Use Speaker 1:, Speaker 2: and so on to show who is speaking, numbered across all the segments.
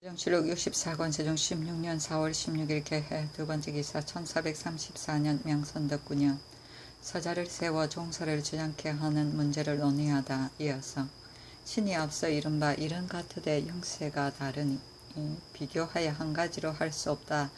Speaker 1: 세종실록 64권 세종 16년 4월 16일 개해 두번째 기사 1434년 명선덕 9년 서자를 세워 종사를 주장케 하는 문제를 논의하다. 이어서 신이 앞서 이른바 이런 같으되 형세가 다르니 비교하여 한 가지로 할 수 없다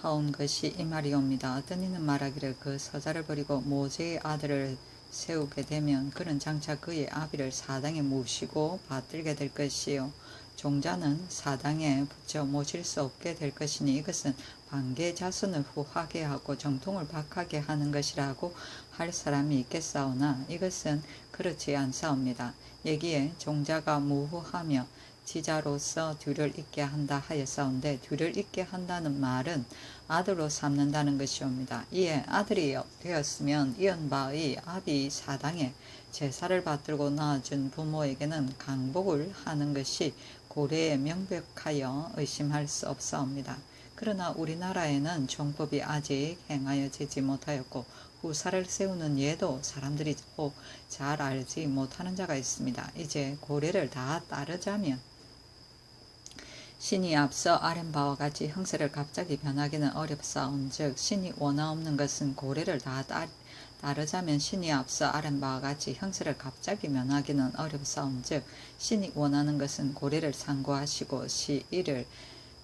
Speaker 1: 하온 것이 이 말이옵니다. 어떤 이는 말하기를 그 서자를 버리고 모제의 아들을 세우게 되면 그는 장차 그의 아비를 사당에 모시고 받들게 될 것이요 종자는 사당에 붙여 모실 수 없게 될 것이니 이것은 반계 자손을 후하게 하고 정통을 박하게 하는 것이라고 할 사람이 있겠사오나 이것은 그렇지 않사옵니다. 여기에 종자가 무후하며 지자로서 뒤를 잇게 한다 하였사온데 뒤를 잇게 한다는 말은 아들로 삼는다는 것이옵니다. 이에 아들이 되었으면 이언바의 아비 사당에 제사를 받들고 낳아준 부모에게는 강복을 하는 것이 고래에 명백하여 의심할 수 없사옵니다. 그러나 우리나라에는 종법이 아직 행하여지지 못하였고 후사를 세우는 예도 사람들이 혹 잘 알지 못하는 자가 있습니다. 이제 고래를 다 따르자면 신이 앞서 아랫바와 같이 형세를 갑자기 변하기는 어렵사온즉 신이 원하옵는 것은 고래를 다 따르자면 신이 앞서 아랫바와 같이 형세를 갑자기 변하기는 어렵사온즉 신이 원하는 것은 고래를 상고하시고 이를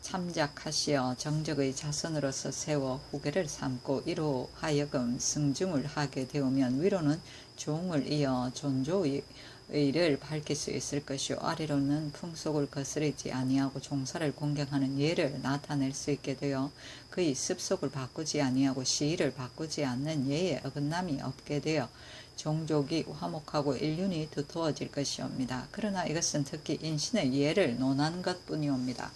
Speaker 1: 참작하시어 정적의 자손으로서 세워 후계를 삼고 이로 하여금 승중을 하게 되오면 위로는 종을 이어 존조의를 밝힐 수 있을 것이요 아래로는 풍속을 거스르지 아니하고 종사를 공경하는 예를 나타낼 수 있게 되어 그의 습속을 바꾸지 아니하고 시의를 바꾸지 않는 예에 어긋남이 없게 되어 종족이 화목하고 인륜이 두터워질 것이옵니다. 그러나 이것은 특히 인신의 예를 논하는 것뿐이옵니다.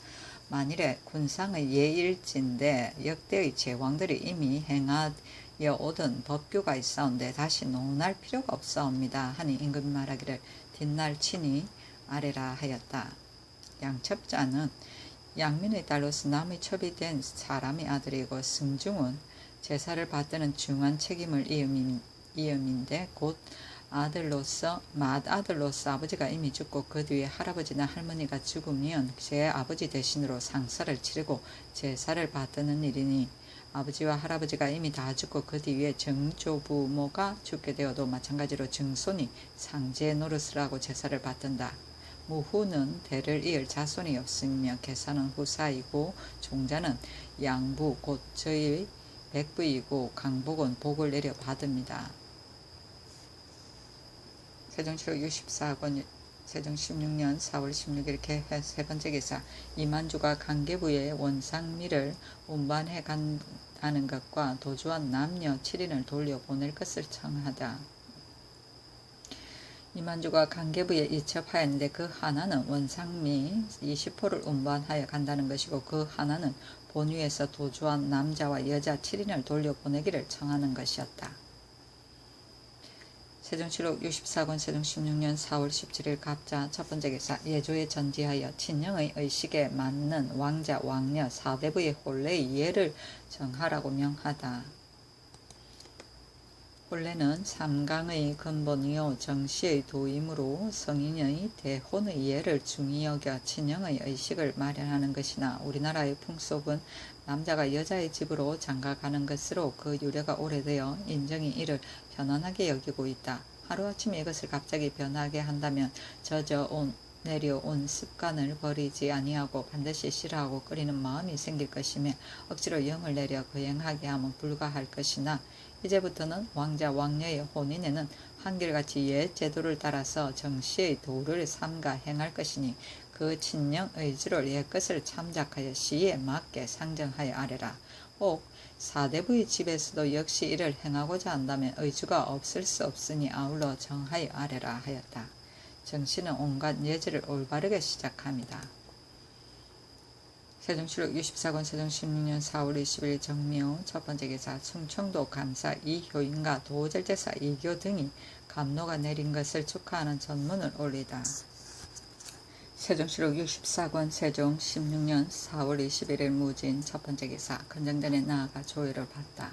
Speaker 1: 만일에 군상의 예일진데 역대의 제왕들이 이미 행하여 오던 법규가 있사온데 다시 논할 필요가 없사옵니다. 하니 임금이 말하기를 뒷날 친히 아래라 하였다. 양첩자는 양민의 딸로서 남의 첩이 된 사람의 아들이고 승중은 제사를 받드는 중한 책임을 이음인데 곧 맏아들로서 아버지가 이미 죽고 그 뒤에 할아버지나 할머니가 죽으면 제 아버지 대신으로 상사를 치르고 제사를 받드는 일이니 아버지와 할아버지가 이미 다 죽고 그 뒤에 정조부모가 죽게 되어도 마찬가지로 증손이 상제 노릇을 하고 제사를 받든다. 무후는 대를 이을 자손이 없으며 계사는 후사이고 종자는 양부 곧 저의 백부이고 강복은 복을 내려 받습니다. 세종실록 64권 세종 16년 4월 16일 개해 세번째 기사 이만주가 강계부의 원상미를 운반해 간다는 것과 도주한 남녀 7인을 돌려보낼 것을 청하다. 이만주가 강계부에 이첩하였는데 그 하나는 원상미 20호를 운반하여 간다는 것이고 그 하나는 본위에서 도주한 남자와 여자 7인을 돌려보내기를 청하는 것이었다. 세종실록 64권 세종 16년 4월 17일 갑자 첫번째 기사 예조에 전지하여 친령의 의식에 맞는 왕자 왕녀 사대부의 혼례의 예를 정하라고 명하다. 혼례는 삼강의 근본이요 정시의 도임으로 성인의 대혼의 예를 중히 여겨 친령의 의식을 마련하는 것이나 우리나라의 풍속은 남자가 여자의 집으로 장가가는 것으로 그 유래가 오래되어 인정이 이를 편안하게 여기고 있다. 하루아침에 이것을 갑자기 변하게 한다면 내려온 습관을 버리지 아니하고 반드시 싫어하고 꺼리는 마음이 생길 것이며 억지로 영을 내려 거행하게 하면 불가할 것이나 이제부터는 왕자 왕녀의 혼인에는 한결같이 옛 제도를 따라서 정시의 도를 삼가 행할 것이니 그 친령 의주를 옛것을 참작하여 시에 맞게 상정하여 아래라. 혹 사대부의 집에서도 역시 이를 행하고자 한다면 의주가 없을 수 없으니 아울러 정하여 아래라 하였다. 정시는 온갖 예제를 올바르게 시작합니다. 세종실록 64권 세종 16년 4월 20일 정묘 첫번째 기사 충청도 감사 이효인과 도절제사 이교 등이 감로가 내린 것을 축하하는 전문을 올리다. 세종실록 64권 세종 16년 4월 21일 무진 첫번째 기사 건정전에 나아가 조회를 받다.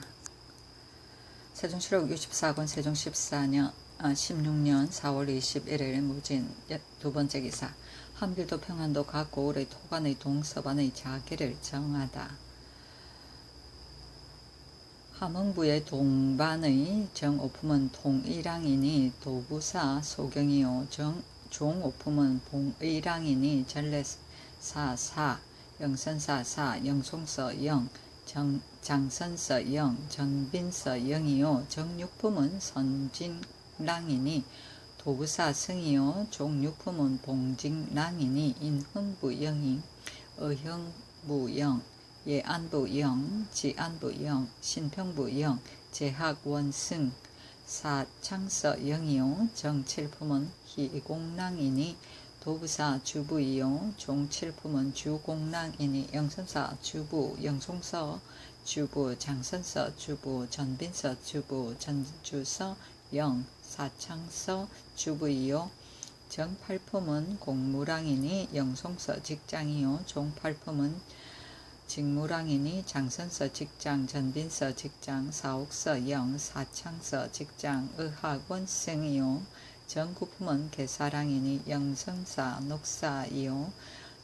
Speaker 1: 세종실록 64권 세종 16년 4월 21일 무진 두번째 기사 함길도 평안도 각 고을의 토간의 동서반의 자계를 정하다. 함흥부의 동반의 정오품은 통의랑이니 도부사 소경이요 종오품은 봉의랑이니 전래사사 영선사사 영송서 영 장선서 영 전빈서 영이요 정육품은 선진랑이니 도부사 승이요 종육품은 봉징랑이니 인흥부 영이 의형부 영 예안부 영, 지안부 영, 신평부 영, 제학원승, 사창서 영이요 정칠품은 희공랑이니 도부사 주부이요 종칠품은 주공랑이니 영선사 주부, 영송서 주부, 장선서 주부, 전빈서 주부, 전주서 영, 사창서 주부이요 정팔품은 공무랑이니 영송서 직장이요 종팔품은 직무랑이니 장선서 직장, 전빈서 직장, 사옥서 영, 사창서 직장, 의학원승이요 정구품은 개사랑이니 영선사 녹사이요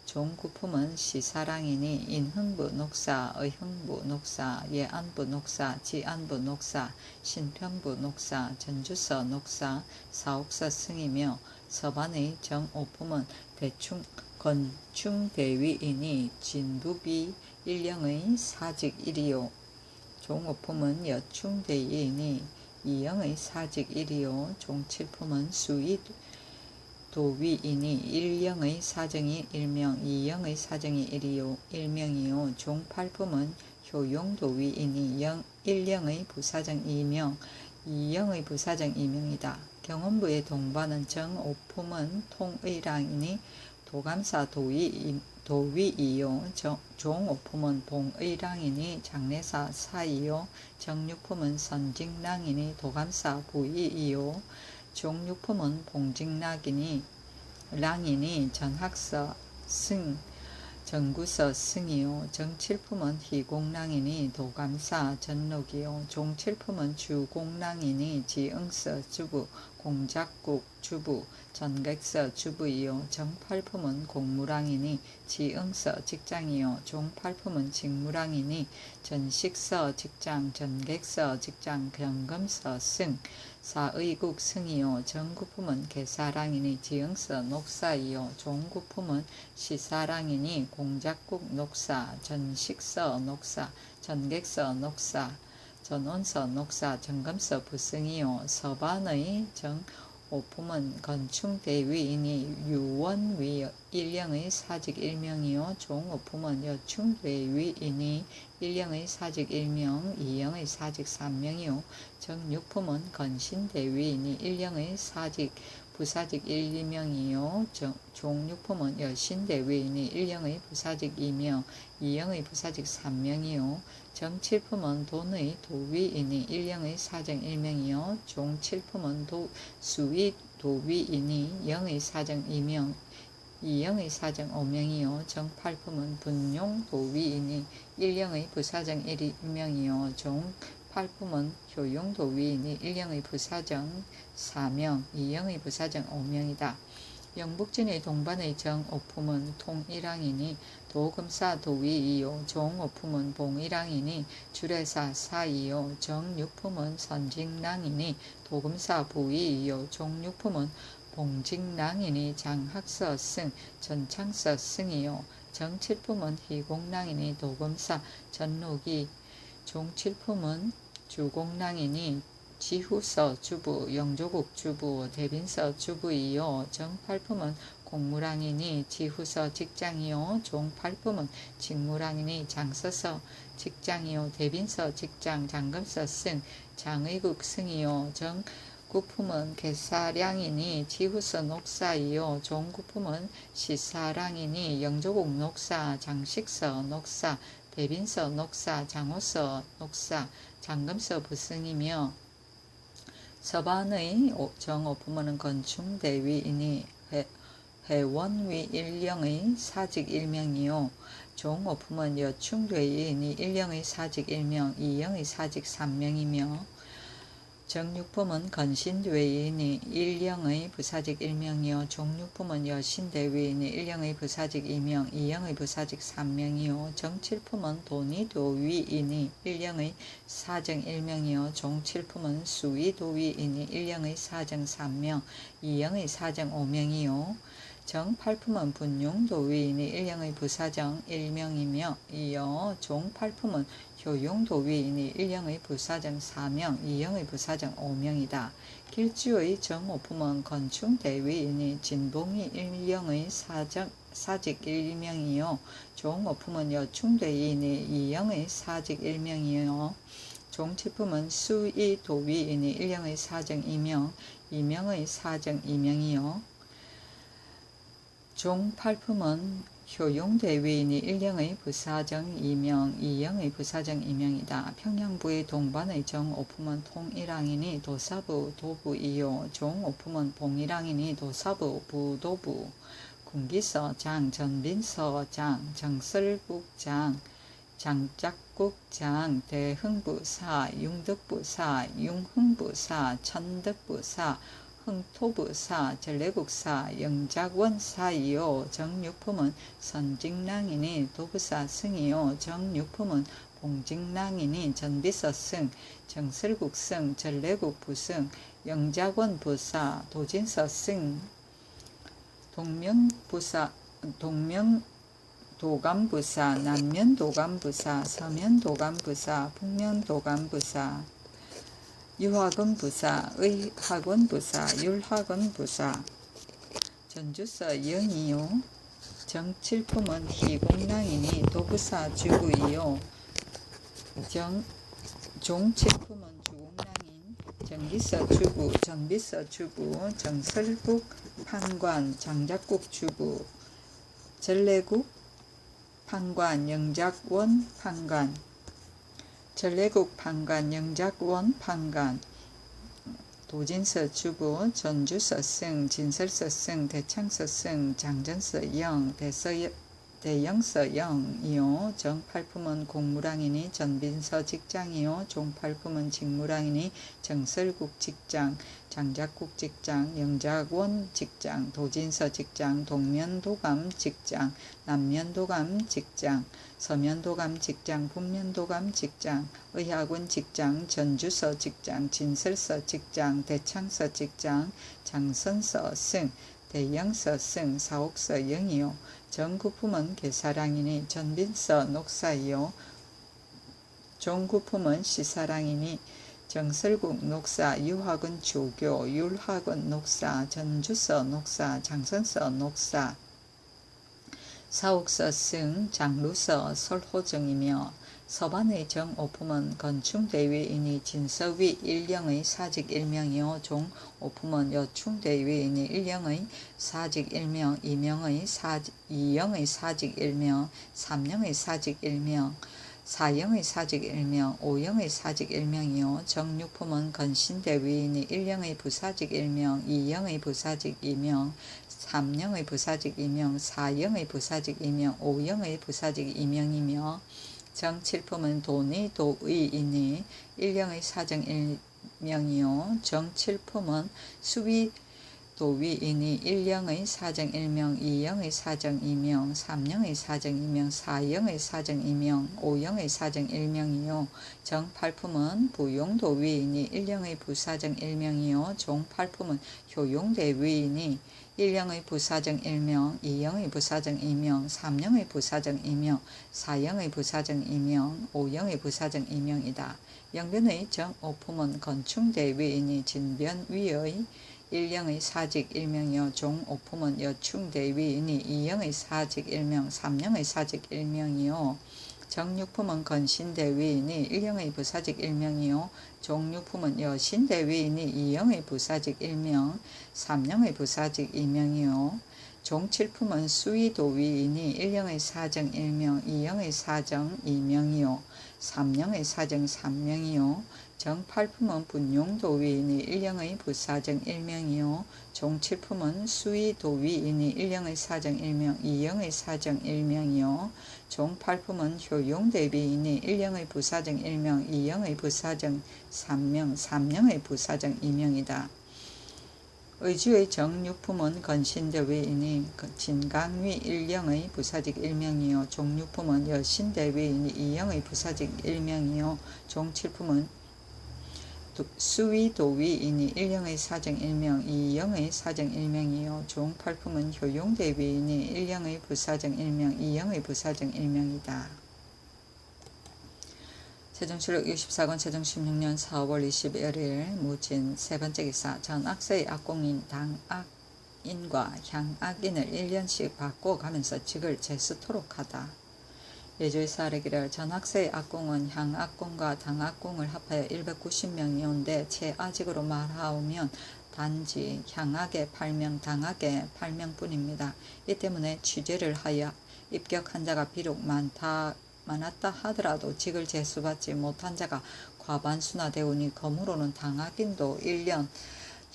Speaker 1: 종구품은 시사랑이니 인흥부 녹사, 의흥부 녹사, 예안부 녹사, 지안부 녹사, 신평부 녹사, 전주서 녹사, 사옥서 승이며 서반의 정오품은 대충 건충대위이니 진부비 일령의 사직일이요 종오품은 여충대위이니 이영의 사직일이요 종칠품은 수의도위이니 일령의 사정이 일명 이영의 사정이 일명이요 종팔품은 효용도위이니 일령의 부사정 이명 이영의 부사정 이명이다. 경원부의 동반은 정오품은 통의랑이니 도감사 도위이요 종오품은 봉의랑이니 장례사 사이요 정육품은 선직랑이니 도감사 부이이요 종육품은 봉직랑이니 전학서 승 정구서 승이요 정칠품은 희공랑이니 도감사 전록이요 종칠품은 주공랑이니 지응서 주부 공작국 주부 전객서 주부이요 정팔품은 공무랑이니 지응서 직장이요 종팔품은 직무랑이니 전식서 직장 전객서 직장 경검서 승 사의국 승이요 정구품은 개사랑이니 지응서 녹사이요 종구품은 시사랑이니 공작국 녹사 전식서 녹사 전객서 녹사 전원서 녹사 정검서 부승이요 서반의 정오품은 건충대위이니 유원위 일령의 사직 일명이요 종오품은 여충대위이니 일령의 사직 일명 이영의 사직 삼명이요 정육품은 건신대위이니 일령의 사직 부사직 일명이요 종육품은 여신대위이니 일령의 부사직 이명 이영의 부사직 삼명이요 정칠품은 돈의 도위이니 일령의 사정 일명이요 종칠품은 수위 도위이니 영의 사정 이명 이영의 사정 오명이요 정팔품은 분용 도위이니 일령의 부사정 일명이요 종팔품은 효용 도위이니 일령의 부사정 사명 이영의 부사정 오명이다. 영북진의 동반의 정오품은 통일랑이니 도금사 도위이요 종오품은 봉일랑이니 주례사 사이요 정육품은 선직랑이니 도금사 부위이요 종육품은 봉직랑이니 장학서 승 전창서 승이요 정칠품은 희공랑이니 도금사 전록이 종칠품은 주공랑이니 지후서 주부, 영조국 주부, 대빈서 주부이요 정팔품은 공무랑이니 지후서 직장이요 종팔품은 직무랑이니 장서서 직장이요 대빈서 직장 장검서 승 장의국 승이요 정구품은 개사량이니 지후서 녹사이요 종구품은 시사랑이니 영조국 녹사 장식서 녹사 대빈서 녹사 장호서 녹사 장검서 부승이며 서반의 정오품은 건충대위이니 해원위 일령의 사직 일명이요 종오품은 여충대위이니 일령의 사직 일명 이영의 사직 삼명이며 정육품은 건신대위인이 일령의 부사직 일명이요 종육품은 여신대위인이 일령의 부사직 이명 이영의 부사직 삼명이요 정칠품은 돈이도위인이 일령의 사정 일명이요 종칠품은 수위도위인이 일령의 사정 삼명 이영의 사정 오명이요 정팔품은 분용도위인이 일령의 부사정 일명이며 이어 종팔품은 효용도위인이 일령의 부사정 사명 이영의 부사정 오명이다. 길주의 정오품은 건충대위인이 진봉이 일령의 사직 일명이요 종오품은 여충대위인이 이영의 사직 일명이요 종칠품은 수이도위인이 일령의 사정 이명 이명의 사정 이명이요 종팔품은 효용대위인이 일령의 부사정 이명 이영의 부사정 이명이다. 평양부의 동반의 정오품은 통일항이니 도사부 도부이요 종오품은 봉일항이니 도사부 부도부 군기서장 전빈서장 정설국장 장작국장 대흥부사 융덕부사 융흥부사 천덕부사 흥토부사 전래국사 영작원사이요 정육품은 선직랑이니 도부사 승이요 정육품은 봉직랑이니 전비서승 정설국승 전래국부승 영작원부사 도진서승 동명도감부사 남면도감부사 서면도감부사 북면도감부사 유학원부사 의학원부사 율학원부사 전주서 영이요 정칠품은 희공랑이니 도부사 주부이요 종칠품은 주공랑인 정기서 주부 전비서 주부 정설국 판관 장작국 주부 전래국 판관 영작원 판관 전래국 판관 영작원 판관 도진서 주부 전주서 승 진설서 승 대창서 승 장전서 영 대영서 영이요 정팔품은 공무랑이니 전빈서 직장이요 종팔품은 직무랑이니 정설국 직장 장작국 직장 영작원 직장 도진서 직장 동면도감 직장 남면도감 직장 서면도감 직장 북면도감 직장 의학원 직장 전주서 직장 진설서 직장 대창서 직장 장선서 승 대영서 승 사옥서 영이요 정구품은 계사랑이니 전빈서 녹사이요 종구품은 시사랑이니 정설국 녹사 유학원 조교 율학원 녹사 전주서 녹사 장선서 녹사 사옥서 승 장루서 설호정이며 서반의 정오품은 건충대위인이 진서위 일령의 사직 일명이요 종오품은 여충대위인이 일령의 사직 일명 이영의 사직 일명 삼령의 사직 일명 사영의 사직 일명 오영의 사직 일명이요 정육품은 건신대위인이 일령의 부사직 일명 이영의 부사직 이명 삼령의 부사직 이명 사영의 부사직 이명 오영의 부사직 이명이며 정칠품은 돈이도의이니 일령의 사정 일명이요 정칠품은 수위도위이니 일령의 사정 일명 이영의 사정 이명 삼령의 사정 이명 사영의 사정 이명 오영의 사정 일명이요 정팔품은 부용도위이니 일령의 부사정 일명이요 종팔품은 효용대위이니 일령의 부사정 일명, 이영의 부사정 이명, 삼령의 부사정 이명, 사영의 부사정 이명, 오영의 부사정 이명이다. 영변의 정오품은 건충대위이니 진변위의 일령의 사직 일명이요 종오품은 여충대위이니 이영의 사직 일명, 삼령의 사직 일명이요 정육품은 건신대위이니 일령의 부사직 일명이요 종육품은 여신대위이니 이영의 부사직 일명 삼령의 부사직 이명이요 종칠품은 수위도위이니 일령의 사정 일명 이영의 사정 이명이요 삼령의 사정 삼명이요 정팔품은 분용도위이니 일령의 부사정 일명이요 종칠품은 수위도위이니 일령의 사정 일명 이영의 사정 일명이요 종팔품은 효용 대비이니 1령의 부사정 1명, 2령의 부사정 3명, 3령의 부사정 2명이다. 의주의 정육품은 건신대위이니 진강위 1령의 부사직 1명이요 종육품은 여신대위이니 2령의 부사직 1명이요 종칠품은 수위도위이니 1령의 사정 1명, 2령의 사정 1명이요 종팔품은 효용대위이니 1령의 부사정 1명, 2령의 부사정 1명이다. 세종실록 64권 세종 16년 4월 21일 무진 세번째 기사 전악세의 악공인 당악인과 향악인을 1년씩 바꿔가면서 직을 재수토록 하다. 예조에서 아뢰기를 전악세의 악공은 향악공과 당악공을 합하여 190명이온데 채아직으로 말하오면 단지 향악의 8명, 당악의 8명뿐입니다. 이 때문에 취재를 하여 입격한 자가 비록 많았다 하더라도 직을 재수받지 못한 자가 과반수나 되오니 검으로는 당악인도 1년,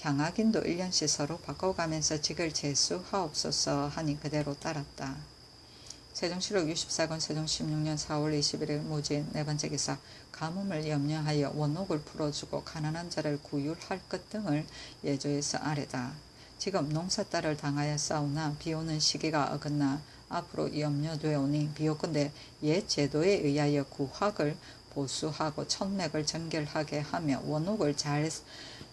Speaker 1: 향악인도 1년씩 서로 바꿔가면서 직을 재수하옵소서 하니 그대로 따랐다. 세종실록 64권 세종 16년 4월 21일 무진 네번째 기사 가뭄을 염려하여 원옥을 풀어주고 가난한 자를 구휼할 것 등을 예조에서 아뢰다. 지금 농사딸을 당하여 싸우나 비오는 시기가 어긋나 앞으로 염려되오니 비오건대 옛 제도에 의하여 구학을 보수하고 천맥을 정결하게 하며 원옥을 잘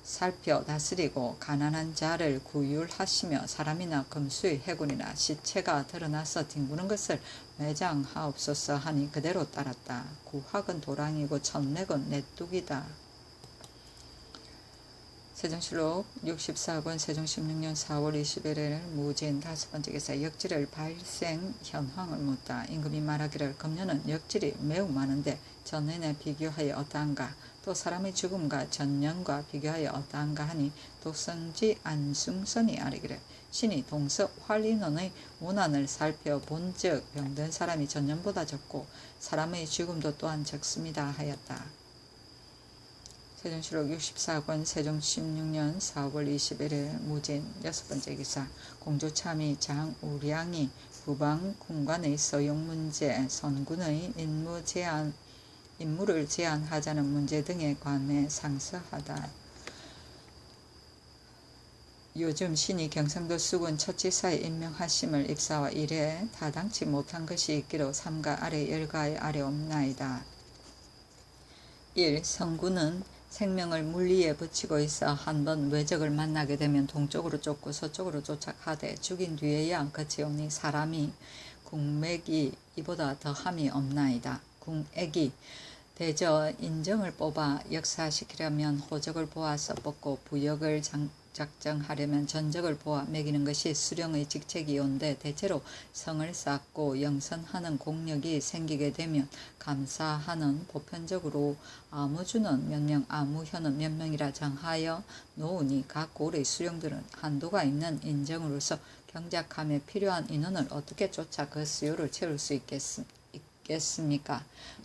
Speaker 1: 살펴 다스리고 가난한 자를 구휼하시며 사람이나 금수의 해군이나 시체가 드러나서 뒹구는 것을 매장하옵소서 하니 그대로 따랐다. 구학은 도랑이고 천맥은 내뚝이다. 세종실록 64권 세종 16년 4월 21일 무진 다섯번째 기사 역질을 발생 현황을 묻다. 임금이 말하기를 금년은 역질이 매우 많은데 전년에 비교하여 어떠한가? 또 사람의 죽음과 전년과 비교하여 어떠한가 하니 도성지 안승선이 아뢰기를 신이 동서 활인원의 문안을 살펴본즉 병든 사람이 전년보다 적고 사람의 죽음도 또한 적습니다 하였다. 세종실록 64권 세종 16년 4월 21일 무진 여섯번째 기사 공조참의 장우량이 부방군관의 서용문제, 선군의 임무를 제한하자는 문제 등에 관해 상서하다. 요즘 신이 경상도 수군 첫지사에 임명하심을 입사와 이래 타당치 못한 것이 있기로 삼가 아래 열가에 아래옵나이다. 1. 성군은 생명을 물리에 붙이고 있어 한번 외적을 만나게 되면 동쪽으로 쫓고 서쪽으로 쫓아가되 죽인 뒤에야 그치오니 사람이 궁맥이 이보다 더함이 없나이다. 궁액이 대저 인정을 뽑아 역사시키려면 호적을 보아서 뽑고 부역을 작정하려면 전적을 보아 매기는 것이 수령의 직책이온데 대체로 성을 쌓고 영선하는 공력이 생기게 되면 감사하는 보편적으로 아무주는 몇 명, 아무현은 몇 명이라 정하여 놓으니 각 고을의 수령들은 한도가 있는 인정으로서 경작함에 필요한 인원을 어떻게 쫓아 그 수요를 채울 수 있겠습니까?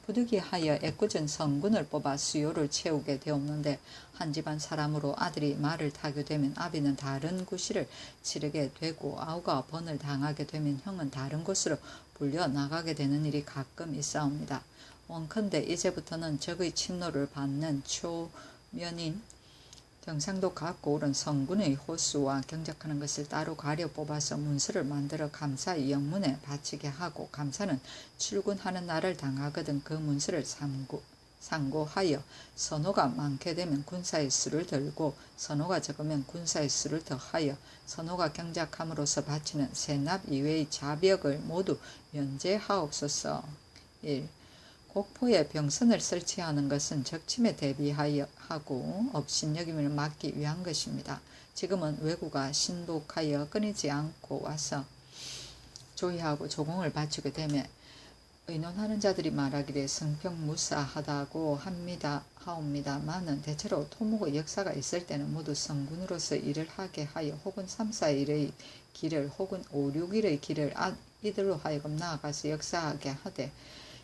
Speaker 1: 부득이하여 애꿎은 성군을 뽑아 수요를 채우게 되었는데 한 집안 사람으로 아들이 말을 타게 되면 아비는 다른 구실을 치르게 되고 아우가 번을 당하게 되면 형은 다른 곳으로 불려 나가게 되는 일이 가끔 있사옵니다. 원컨대 이제부터는 적의 침노를 받는 초면인 경상도 각 고을은 성군의 호수와 경작하는 것을 따로 가려 뽑아서 문서를 만들어 감사의 영문에 바치게 하고 감사는 출근하는 날을 당하거든 그 문서를 상고하여 선호가 많게 되면 군사의 수를 들고 선호가 적으면 군사의 수를 더하여 선호가 경작함으로써 바치는 세납 이외의 자벽을 모두 면제하옵소서. 1. 곡포에 병선을 설치하는 것은 적침에 대비하고 업신여김을 막기 위한 것입니다. 지금은 왜구가 신복하여 끊이지 않고 와서 조의하고 조공을 바치게 되면 의논하는 자들이 말하기를 성평무사하다고 하옵니다마는 대체로 토목의 역사가 있을 때는 모두 성군으로서 일을 하게 하여 혹은 3-4일의 길을 혹은 5-6일의 길을 이들로 하여금 나아가서 역사하게 하되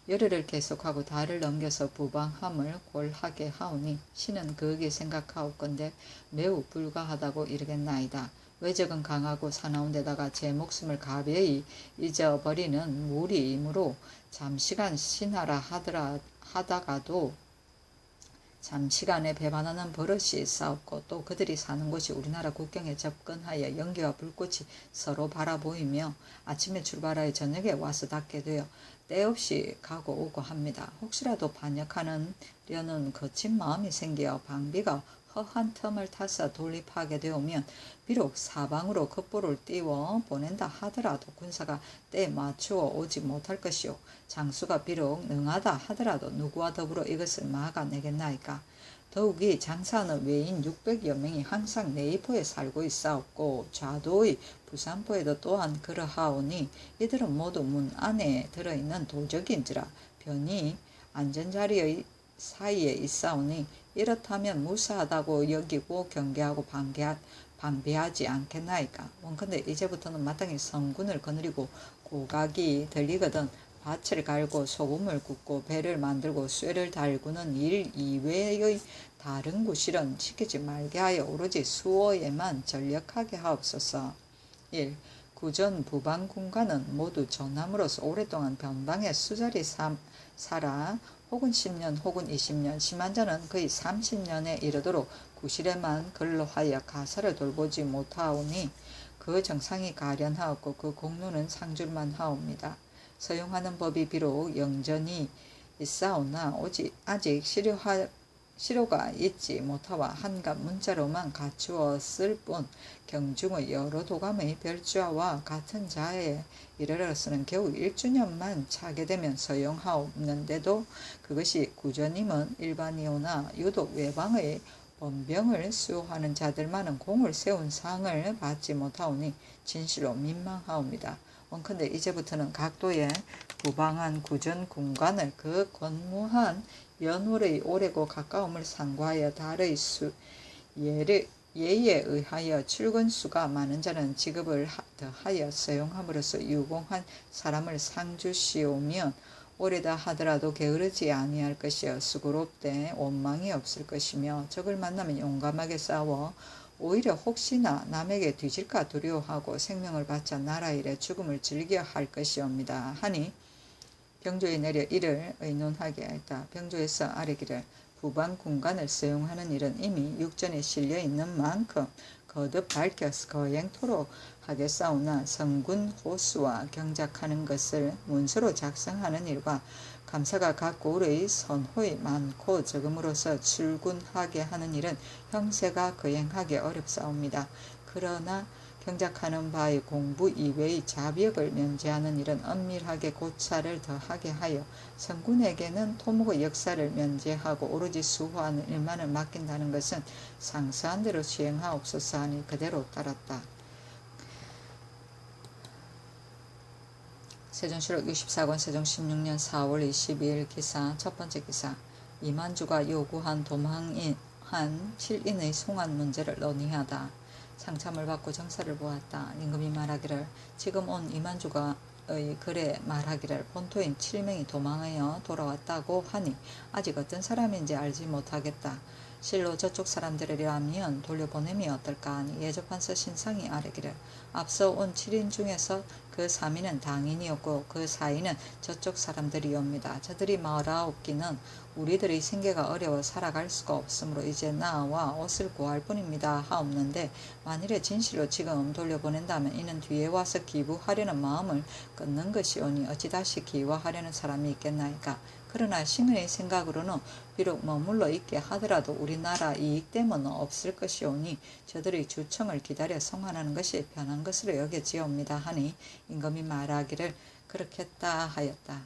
Speaker 1: 열흘을 계속하고 달을 넘겨서 부방함을 골하게 하오니 신은 그에게 생각하옵건대 매우 불가하다고 이르겠나이다. 외적은 강하고 사나운 데다가 제 목숨을 가벼이 잊어버리는 무리이므로 잠시간 신하라 하다가도 잠시간에 배반하는 버릇이 있사옵고 또 그들이 사는 곳이 우리나라 국경에 접근하여 연기와 불꽃이 서로 바라보이며 아침에 출발하여 저녁에 와서 닿게 되어 때없이 가고 오고 합니다. 혹시라도 반역하려는 거친 마음이 생겨 방비가 허한 틈을 타서 돌입하게 되오면 비록 사방으로 급보를 띄워 보낸다 하더라도 군사가 때에 맞추어 오지 못할 것이요 장수가 비록 능하다 하더라도 누구와 더불어 이것을 막아내겠나이까. 더욱이 장사하는 외인 600여 명이 항상 네이포에 살고 있사옵고 좌도의 부산포에도 또한 그러하오니 이들은 모두 문 안에 들어있는 도적인지라 편히 안전자리의 사이에 있사오니 이렇다면 무사하다고 여기고 경계하고 방비하지 않겠나이까. 원컨대 이제부터는 마땅히 성군을 거느리고 고각이 들리거든 밭을 갈고 소금을 굽고 배를 만들고 쇠를 달구는 일 이외의 다른 구실은 시키지 말게 하여 오로지 수호에만 전력하게 하옵소서. 1. 구전 부방군관은 모두 전함으로써 오랫동안 변방에 수자리 살아 혹은 10년 혹은 20년 심한 자는 거의 30년에 이르도록 구실에만 근로하여 가사를 돌보지 못하오니 그 정상이 가련하옵고 그 공로는 상줄만 하옵니다. 서용하는 법이 비록 영전이 있사오나 아직 실효가 있지 못하와 한갓 문자로만 갖추었을 뿐 경중의 여러 도감의 별주와 같은 자에 이르러서는 겨우 1주년만 차게 되면 서용하옵는데도 그것이 구전임은 일반이오나 유독 외방의 번병을 수호하는 자들만은 공을 세운 상을 받지 못하오니 진실로 민망하옵니다. 원컨대 이제부터는 각도의 부방한 구전 군관을 그 권무한 연월의 오래고 가까움을 상고하여 달의 예에 의하여 출근수가 많은 자는 지급을 더하여 서용함으로써 유공한 사람을 상주시오면 오래다 하더라도 게으르지 아니할 것이여 수고롭되 원망이 없을 것이며 적을 만나면 용감하게 싸워 오히려 혹시나 남에게 뒤질까 두려워하고 생명을 바쳐 나라 일에 죽음을 즐겨 할 것이옵니다. 하니 병조에 내려 이를 의논하게 했다. 병조에서 아뢰기를 부방 군관을 사용하는 일은 이미 육전에 실려 있는 만큼 거듭 밝혀서 거행토록 하겠사오나 성군 호수와 경작하는 것을 문서로 작성하는 일과 감사가 각 고을의 선호의 많고 적음으로써 출군하게 하는 일은 형세가 거행하기 어렵사옵니다. 그러나 경작하는 바의 공부 이외의 자벽을 면제하는 일은 엄밀하게 고찰을 더하게 하여 성군에게는 토목의 역사를 면제하고 오로지 수호하는 일만을 맡긴다는 것은 상세한 대로 시행하옵소서 하니 그대로 따랐다. 세종실록 64권 세종 16년 4월 22일 기사 첫번째 기사 이만주가 요구한 도망한 7인의 송환 문제를 논의하다. 상참을 받고 정사를 보았다. 임금이 말하기를 지금 온 이만주가 글에 말하기를 본토인 7명이 도망하여 돌아왔다고 하니 아직 어떤 사람인지 알지 못하겠다. 실로 저쪽 사람들이라면 돌려보냄이 어떨까 하니 예조판서 신상이 아뢰기를 앞서 온 7인 중에서 그 3인은 당인이었고 그 4인은 저쪽 사람들이옵니다. 저들이 말하옵기는 우리들의 생계가 어려워 살아갈 수가 없으므로 이제 나와 옷을 구할 뿐입니다 하옵는데 만일에 진실로 지금 돌려보낸다면 이는 뒤에 와서 기부하려는 마음을 끊는 것이오니 어찌 다시 기화하려는 사람이 있겠나이까. 그러나 신의 생각으로는 비록 머물러 있게 하더라도 우리나라 이익 때문은 없을 것이오니 저들의 주청을 기다려 송환하는 것이 편한 것으로 여겨지옵니다 하니 임금이 말하기를 그렇겠다 하였다.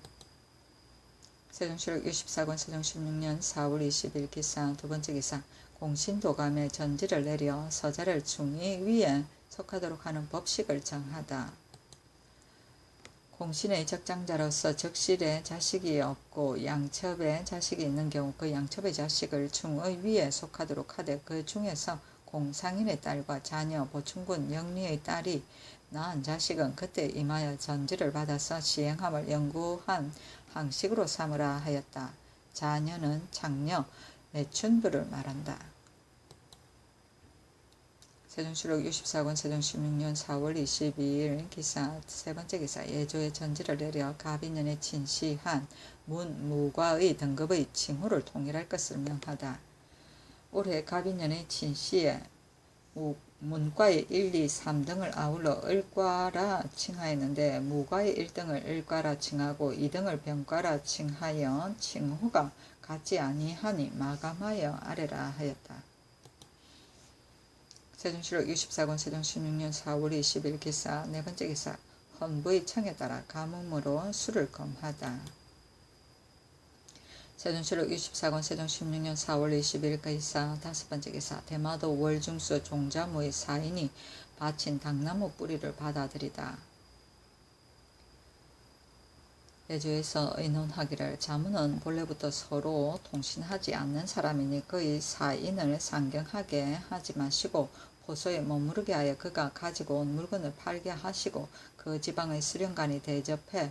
Speaker 1: 세종실록 64권 세종 16년 4월 20일 기사 두번째 기사 공신도감에 전지를 내려 서자를 중위 위에 속하도록 하는 법식을 정하다. 공신의 적장자로서 적실에 자식이 없고 양첩에 자식이 있는 경우 그 양첩의 자식을 중의 위에 속하도록 하되 그 중에서 공상인의 딸과 자녀 보충군 영리의 딸이 낳은 자식은 그때 임하여 전지를 받아서 시행함을 영구한 항식으로 삼으라 하였다. 자녀는 창녀, 매춘부를 말한다. 세종시록 64권 세종 16년 4월 22일 기사 세 번째 기사 예조의 전지를 내려 가비년에 진시한 문무과의 등급의 칭호를 통일할 것을 명하다. 올해 가비년에 진시에 문과의 1, 2, 3등을 아울러 을과라 칭하였는데 무과의 1등을 을과라 칭하고 2등을 병과라 칭하여 칭호가 같지 아니하니 마감하여 아래라 하였다. 세종시록 64권 세종 16년 4월 20일 기사 네 번째 기사 헌부의 청에 따라 가뭄으로 수를 검하다. 세종시록 64권 세종 16년 4월 20일 기사 다섯 번째 기사 대마도 월중수 종자무의 사인이 바친 당나무 뿌리를 받아들이다. 예조에서 의논하기를 자문은 본래부터 서로 통신하지 않는 사람이니 그의 사인을 상경하게 하지 마시고 포소에 머무르게 하여 그가 가지고 온 물건을 팔게 하시고 그 지방의 수령관이 대접해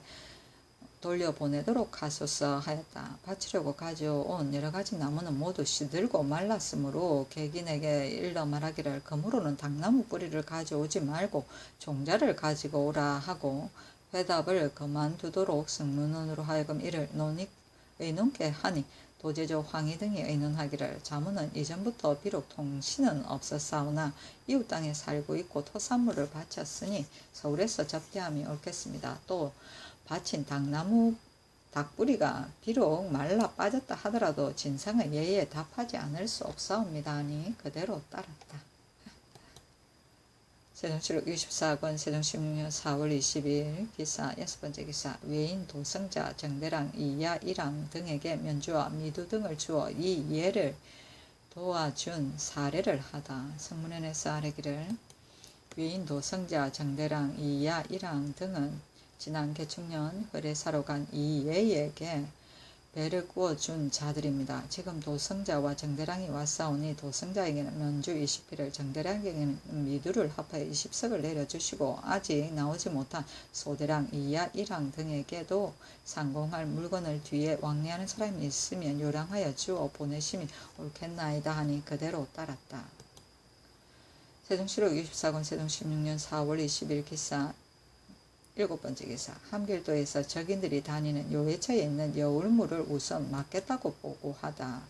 Speaker 1: 돌려보내도록 하소서 하였다. 바치려고 가져온 여러가지 나무는 모두 시들고 말랐으므로 객인에게 일러 말하기를 그물로는 당나무 뿌리를 가져오지 말고 종자를 가지고 오라 하고 회답을 그만두도록 승문원으로 하여금 이를 의논케 하니 도제조 황희 등이 의논하기를 자문은 이전부터 비록 통신은 없었사오나 이웃 땅에 살고 있고 토산물을 바쳤으니 서울에서 접대함이 옳겠습니다. 또 바친 당나무 닭뿌리가 비록 말라 빠졌다 하더라도 진상의 예의에 답하지 않을 수 없사옵니다 하니 그대로 따랐다. 세종시록 64권 세종 16년 4월 22일 기사 여섯 번째 기사 외인 도성자 정대랑 이야 이랑 등에게 면주와 미두 등을 주어 이 예를 도와준 사례를 하다. 성문연에서 아뢰기를 외인 도성자 정대랑 이야 이랑 등은 지난 개축년 회례사로 간 이예에게 배를 구워준 자들입니다. 지금 도성자와 정대랑이 왔사오니 도성자에게는 면주 20피를 정대랑에게는 미두를 합하여 20석을 내려주시고 아직 나오지 못한 소대랑 이야 이랑 등에게도 상공할 물건을 뒤에 왕래하는 사람이 있으면 요량하여 주어 보내심이 옳겠나이다 하니 그대로 따랐다. 세종시록 64권 세종 16년 4월 20일 기사 일곱 번째 기사 함길도에서 적인들이 다니는 요회처에 있는 여울물을 우선 막겠다고 보고하다.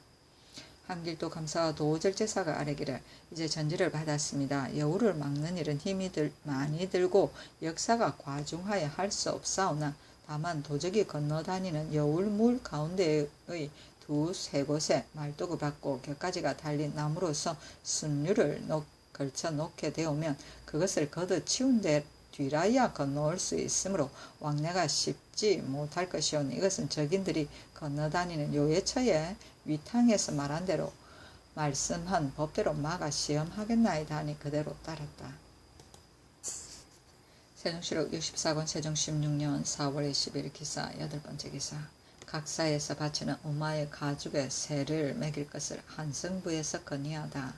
Speaker 1: 함길도 감사와 도절제사가 아뢰기를 이제 전지를 받았습니다. 여울을 막는 일은 힘이 많이 들고 역사가 과중하여 할 수 없사오나 다만 도적이 건너다니는 여울물 가운데의 두세 곳에 말도구 받고 곁가지가 달린 나무로서 순류를 걸쳐 놓게 되오면 그것을 걷어치운 데 뒤라야 건너올 수 있으므로 왕래가 쉽지 못할 것이오니 이것은 적인들이 건너다니는 요예처에 위탕에서 말한 대로 말씀한 법대로 막아 시험하겠나이다 하니 그대로 따랐다. 세종시록 64권 세종 16년 4월 20일 기사 여덟 번째 기사 각사에서 바치는 우마의 가죽에 세를 매길 것을 한성부에서 건의하다.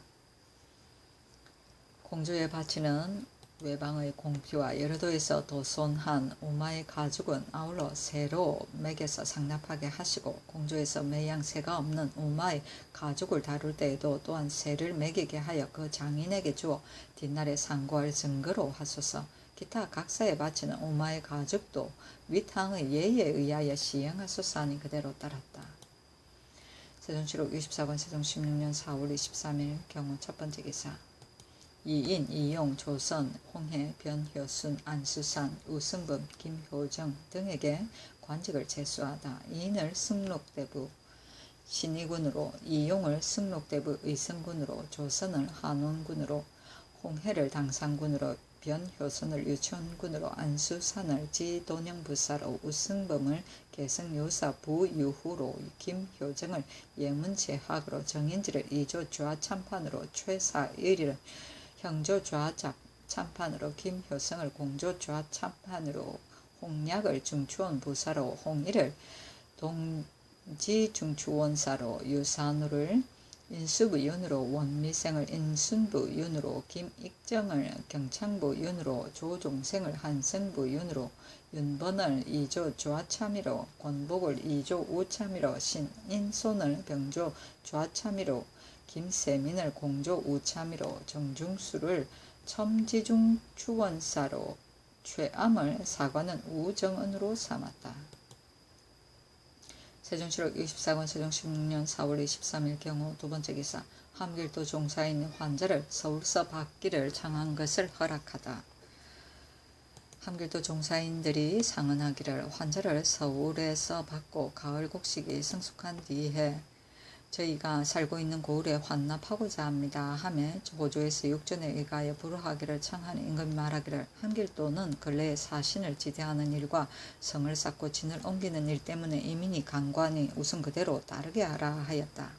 Speaker 1: 공주에 바치는 외방의 공피와 여러도에서 도손한 우마의 가죽은 아울러 새로 매겨서 상납하게 하시고 공주에서 매양새가 없는 우마의 가죽을 다룰 때에도 또한 새를 매기게 하여 그 장인에게 주어 뒷날에 상고할 증거로 하소서. 기타 각사에 바치는 우마의 가죽도 위탕의 예에 의하여 시행하소서 하니 그대로 따랐다. 세종시록 64권 세종 16년 4월 23일 경우 첫 번째 기사 이인, 이용, 조선, 홍해, 변효순, 안수산, 우승범, 김효정 등에게 관직을 제수하다. 이인을 승록대부 신의군으로, 이용을 승록대부 의성군으로, 조선을 한원군으로, 홍해를 당상군으로, 변효순을 유천군으로, 안수산을 지도령부사로, 우승범을 개성요사 부유후로, 김효정을 예문제학으로, 정인지를 이조 좌참판으로, 최사의리를 형조 좌잡 참판으로 김효성을 공조 좌참판으로 홍약을 중추원 부사로 홍일을 동지 중추원사로 유산우를 인수부 윤으로 원미생을 인순부 윤으로 김익정을 경창부 윤으로 조종생을 한성부 윤으로 윤번을 이조 좌참이로 권복을 이조 우참이로 신인손을 병조 좌참이로 김세민을 공조 우참이로 정중수를 첨지중 추원사로 최암을 사관은 우정은으로 삼았다. 세종실록 24권 세종 16년 4월 23일 경우 두 번째 기사 함길도 종사인 환자를 서울서 받기를 청한 것을 허락하다. 함길도 종사인들이 상언하기를 환자를 서울에서 받고 가을 곡식이 성숙한 뒤에 저희가 살고 있는 고을에 환납하고자 합니다. 하며 호조에서 육전에 의하여 불허하기를 청하니 임금이 말하기를 함길도는 근래에 사신을 지대하는 일과 성을 쌓고 진을 옮기는 일 때문에 이민이 강관이 우선 그대로 따르게 하라 하였다.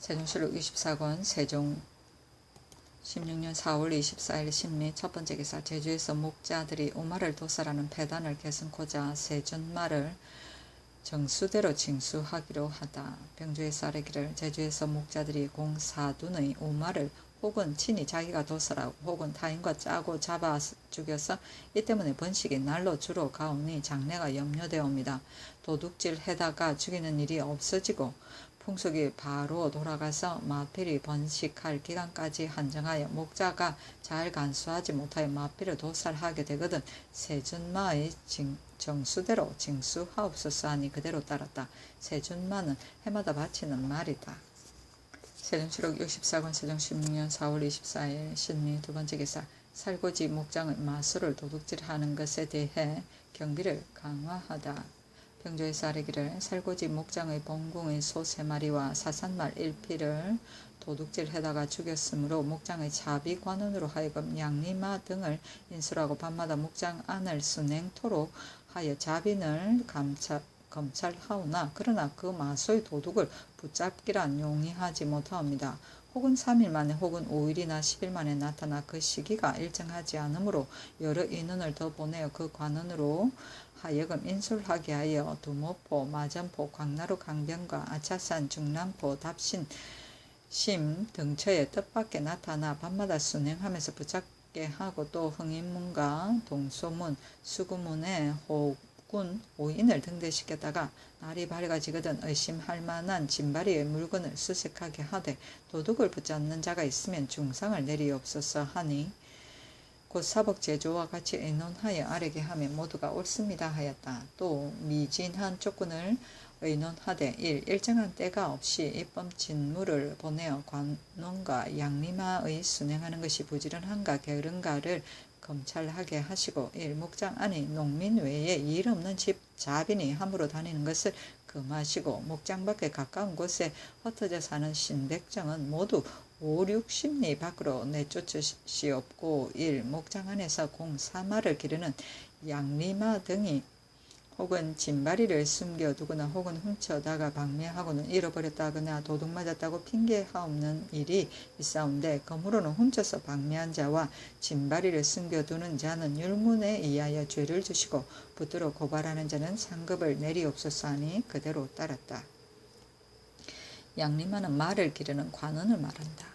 Speaker 1: 세종실록 24권 세종 16년 4월 24일 신미 첫 번째 기사 제주에서 목자들이 우마를 도살하는 폐단을 개선코자 세준마를 정수대로 징수하기로 하다. 병조에서 아뢰기를 제주에서 목자들이 공사둔의 우마를 혹은 친히 자기가 도살하고 혹은 타인과 짜고 잡아 죽여서 이 때문에 번식이 날로 주로 가오니 장래가 염려되옵니다. 도둑질 해다가 죽이는 일이 없어지고 풍속이 바로 돌아가서 마필이 번식할 기간까지 한정하여 목자가 잘 간수하지 못하여 마필을 도살하게 되거든 세준마의 정수대로 징수하옵소서 하니 그대로 따랐다. 세준마는 해마다 바치는 말이다. 세종실록 64권 세종 16년 4월 24일 신미 두 번째 기사 살고지 목장의 마수를 도둑질하는 것에 대해 경비를 강화하다. 병조에서 아뢰기를 살고지 목장의 봉궁의 소 3마리와 사산말 1피를 도둑질해다가 죽였으므로 목장의 자비관원으로 하여금 양리마 등을 인술하고 밤마다 목장 안을 순행토록 하여 자빈을 검찰하오나 그러나 그 마소의 도둑을 붙잡기란 용이하지 못하옵니다. 혹은 3일 만에 혹은 5일이나 10일 만에 나타나 그 시기가 일정하지 않으므로 여러 인원을 더 보내어 그 관원으로 하여금 인술하게 하여 두모포, 마전포, 광나루 강변과 아차산, 중랑포, 답신, 심 등처에 뜻밖에 나타나 밤마다 순행하면서 붙잡게 하고 또 흥인문과 동소문, 수구문에 혹은 오인을 등대시켰다가 날이 밝아지거든 의심할 만한 진바리의 물건을 수색하게 하되 도둑을 붙잡는 자가 있으면 중상을 내리옵소서 하니 곧 사복 제조와 같이 의논하여 아뢰게 하며 모두가 옳습니다 하였다. 또 미진한 조건을 의논하되 1. 일정한 때가 없이 입법 진무를 보내어 관원과 양리마의 순행하는 것이 부지런한가 게으른가를 검찰하게 하시고 1. 목장 안에 농민 외에 일 없는 집 자빈이 함부로 다니는 것을 금하시고 목장 밖에 가까운 곳에 흩어져 사는 신백정은 모두 5, 60리 밖으로 내쫓으시옵고 1. 목장 안에서 공사마를 기르는 양리마 등이 혹은 진바리를 숨겨두거나 혹은 훔쳐다가 방매하고는 잃어버렸다거나 도둑 맞았다고 핑계하옵는 일이 있사온데 그러므로는 훔쳐서 방매한 자와 진바리를 숨겨두는 자는 율문에 의하여 죄를 주시고 붙들어 고발하는 자는 상급을 내리옵소서 하니 그대로 따랐다. 양리마는 말을 기르는 관원을 말한다.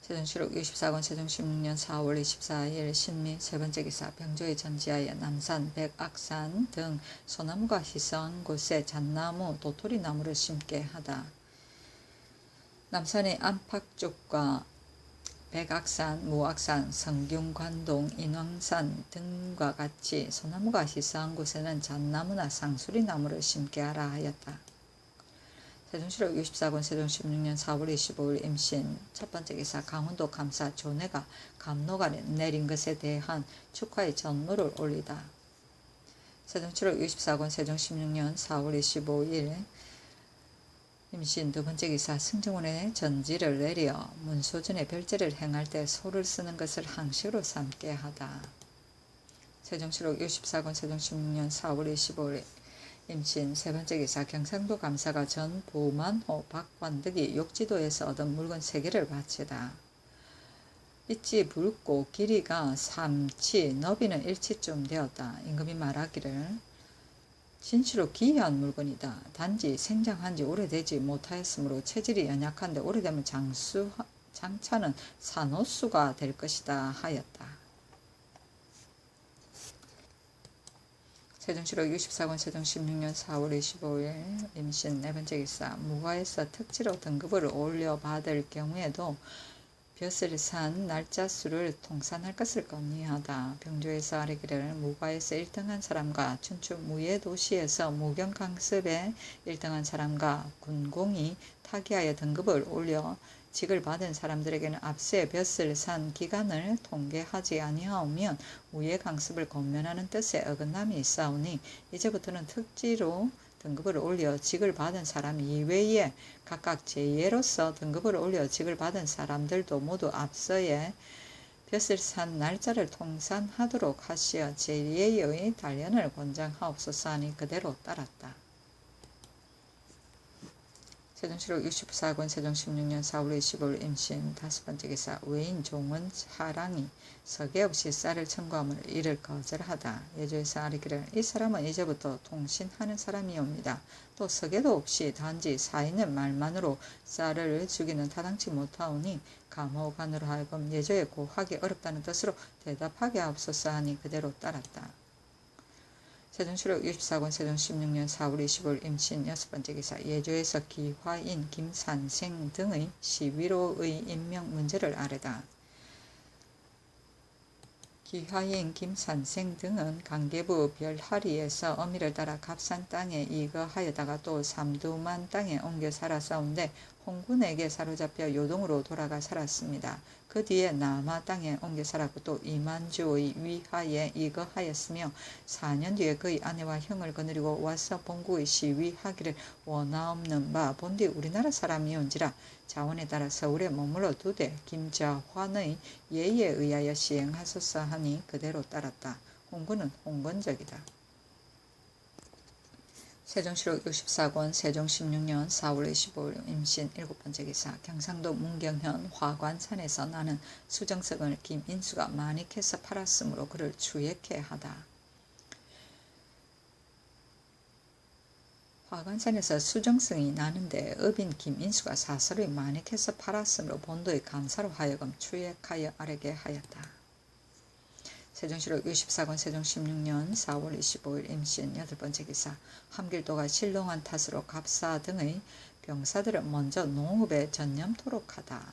Speaker 1: 세종실록 64권 세종 16년 4월 24일 신미 세 번째 기사 병조의 전지하에 남산, 백악산 등 소나무가 희성한 곳에 잣나무, 도토리나무를 심게 하다. 남산의 안팎쪽과 백악산, 무악산, 성균관동, 인왕산 등과 같이 소나무가 희성한 곳에는 잣나무나 상수리나무를 심게 하라 하였다. 세종실록 64권 세종 16년 4월 25일 임신 첫 번째 기사 강원도 감사 조내가 감로가 내린 것에 대한 축하의 전무를 올리다. 세종실록 64권 세종 16년 4월 25일 임신 두 번째 기사 승정원의 전지를 내려 문소전에 별제를 행할 때 소를 쓰는 것을 항식으로 삼게 하다. 세종실록 64권 세종 16년 4월 25일 임신 세 번째 기사 경상도 감사가 전 보만호 박관득이 욕지도에서 얻은 물건 3개를 바치다. 빛이 붉고 길이가 3치 너비는 1치쯤 되었다. 임금이 말하기를 진실로 기이한 물건이다. 단지 생장한 지 오래되지 못하였으므로 체질이 연약한데 오래되면 장차는 산호수가 될 것이다 하였다. 세종시록 64권 세종 16년 4월 25일 임신 네 번째 기사. 무과에서 특지로 등급을 올려받을 경우에도 벼슬 산 날짜 수를 통산할 것을 건의하다. 병조에서 아래기를 무과에서 1등한 사람과 춘추 무예도시에서 무경강습에 1등한 사람과 군공이 타기하여 등급을 올려 직을 받은 사람들에게는 앞세 벼슬 산 기간을 통계하지 아니하오면 무예강습을 권면하는 뜻에 어긋남이 있사오니 이제부터는 특지로 등급을 올려 직을 받은 사람 이외에 각각 제2예로서 등급을 올려 직을 받은 사람들도 모두 앞서의 벼슬 산 날짜를 통산하도록 하시어 제2예의 단련을 권장하옵소서 하니 그대로 따랐다. 세종시록 64권 세종 16년 4월 25일 임신 다섯 번째 기사. 외인 종은 사랑이 서계 없이 쌀을 청구함을 이를 거절하다. 예조에서 아뢰기를 이 사람은 이제부터 통신하는 사람이옵니다. 또 서계도 없이 단지 사있는 말만으로 쌀을 주기는 타당치 못하오니 감호관으로 하여금 예조에 고하기 어렵다는 뜻으로 대답하게 하옵소서 하니 그대로 따랐다. 세종시록 64권 세종 16년 4월 25일 임신 여섯 번째 기사. 예조에서 기화인 김산생 등의 시위로의 임명 문제를 아뢰다. 기화인 김산생 등은 강계부 별하리에서 어미를 따라 갑산 땅에 이거하여다가 또 삼두만 땅에 옮겨 살았사온데 홍군에게 사로잡혀 요동으로 돌아가 살았습니다. 그 뒤에 남하 땅에 옮겨 살았고 또 이만주의 위하에 이거하였으며 4년 뒤에 그의 아내와 형을 거느리고 와서 본국의 시위하기를 원하옵는 바 본디 우리나라 사람이온지라 자원에 따라 서울에 머물러 두되 김자환의 예의에 의하여 시행하소서 하니 그대로 따랐다. 홍군은 홍건적이다. 세종시록 64권 세종 16년 4월 25일 임신 일곱 번째 기사. 경상도 문경현 화관산에서 나는 수정석을 김인수가 많이 캐서 팔았으므로 그를 추액해 하다. 화관산에서 수정성이 나는데 업인 김인수가 사설을 많이 캐서 팔았으므로 본도의 감사로 하여금 추액하여 아뢰게 하였다. 세종시록 64권 세종 16년 4월 25일 임신 여덟 번째 기사. 함길도가 실롱한 탓으로 갑사 등의 병사들은 먼저 농업에 전념토록 하다.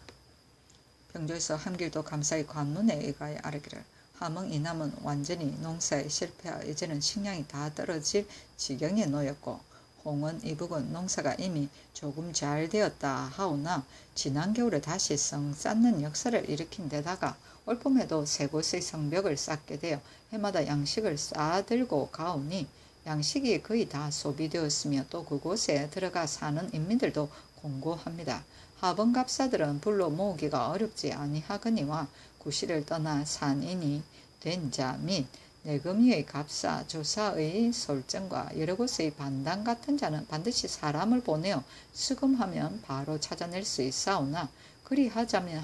Speaker 1: 병조에서 함길도 감사의 관문에 의하여 아뢰기를 함흥 이남은 완전히 농사에 실패하여 이제는 식량이 다 떨어질 지경에 놓였고 홍은 이북은 농사가 이미 조금 잘 되었다 하오나 지난 겨울에 다시 성 쌓는 역사를 일으킨 데다가 올봄에도 세 곳의 성벽을 쌓게 되어 해마다 양식을 쌓아들고 가오니 양식이 거의 다 소비되었으며 또 그곳에 들어가 사는 인민들도 공고합니다. 하번갑사들은 불로 모으기가 어렵지 아니하거니와 구실을 떠나 산인이 된 자 및 내금위의 갑사, 조사의 솔정과 여러 곳의 반당 같은 자는 반드시 사람을 보내어 수금하면 바로 찾아낼 수 있사오나 그리하자면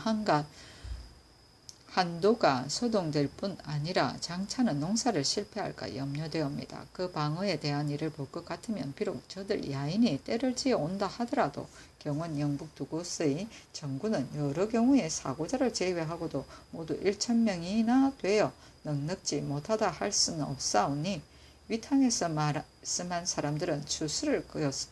Speaker 1: 한도가 소동될 뿐 아니라 장차는 농사를 실패할까 염려되옵니다. 그 방어에 대한 일을 볼 것 같으면 비록 저들 야인이 때를 지어 온다 하더라도 경원 영북 두 곳의 전군은 여러 경우에 사고자를 제외하고도 모두 1,000명이나 되어 넉넉지 못하다 할 수는 없사오니 위탕에서 말씀한 사람들은 추수를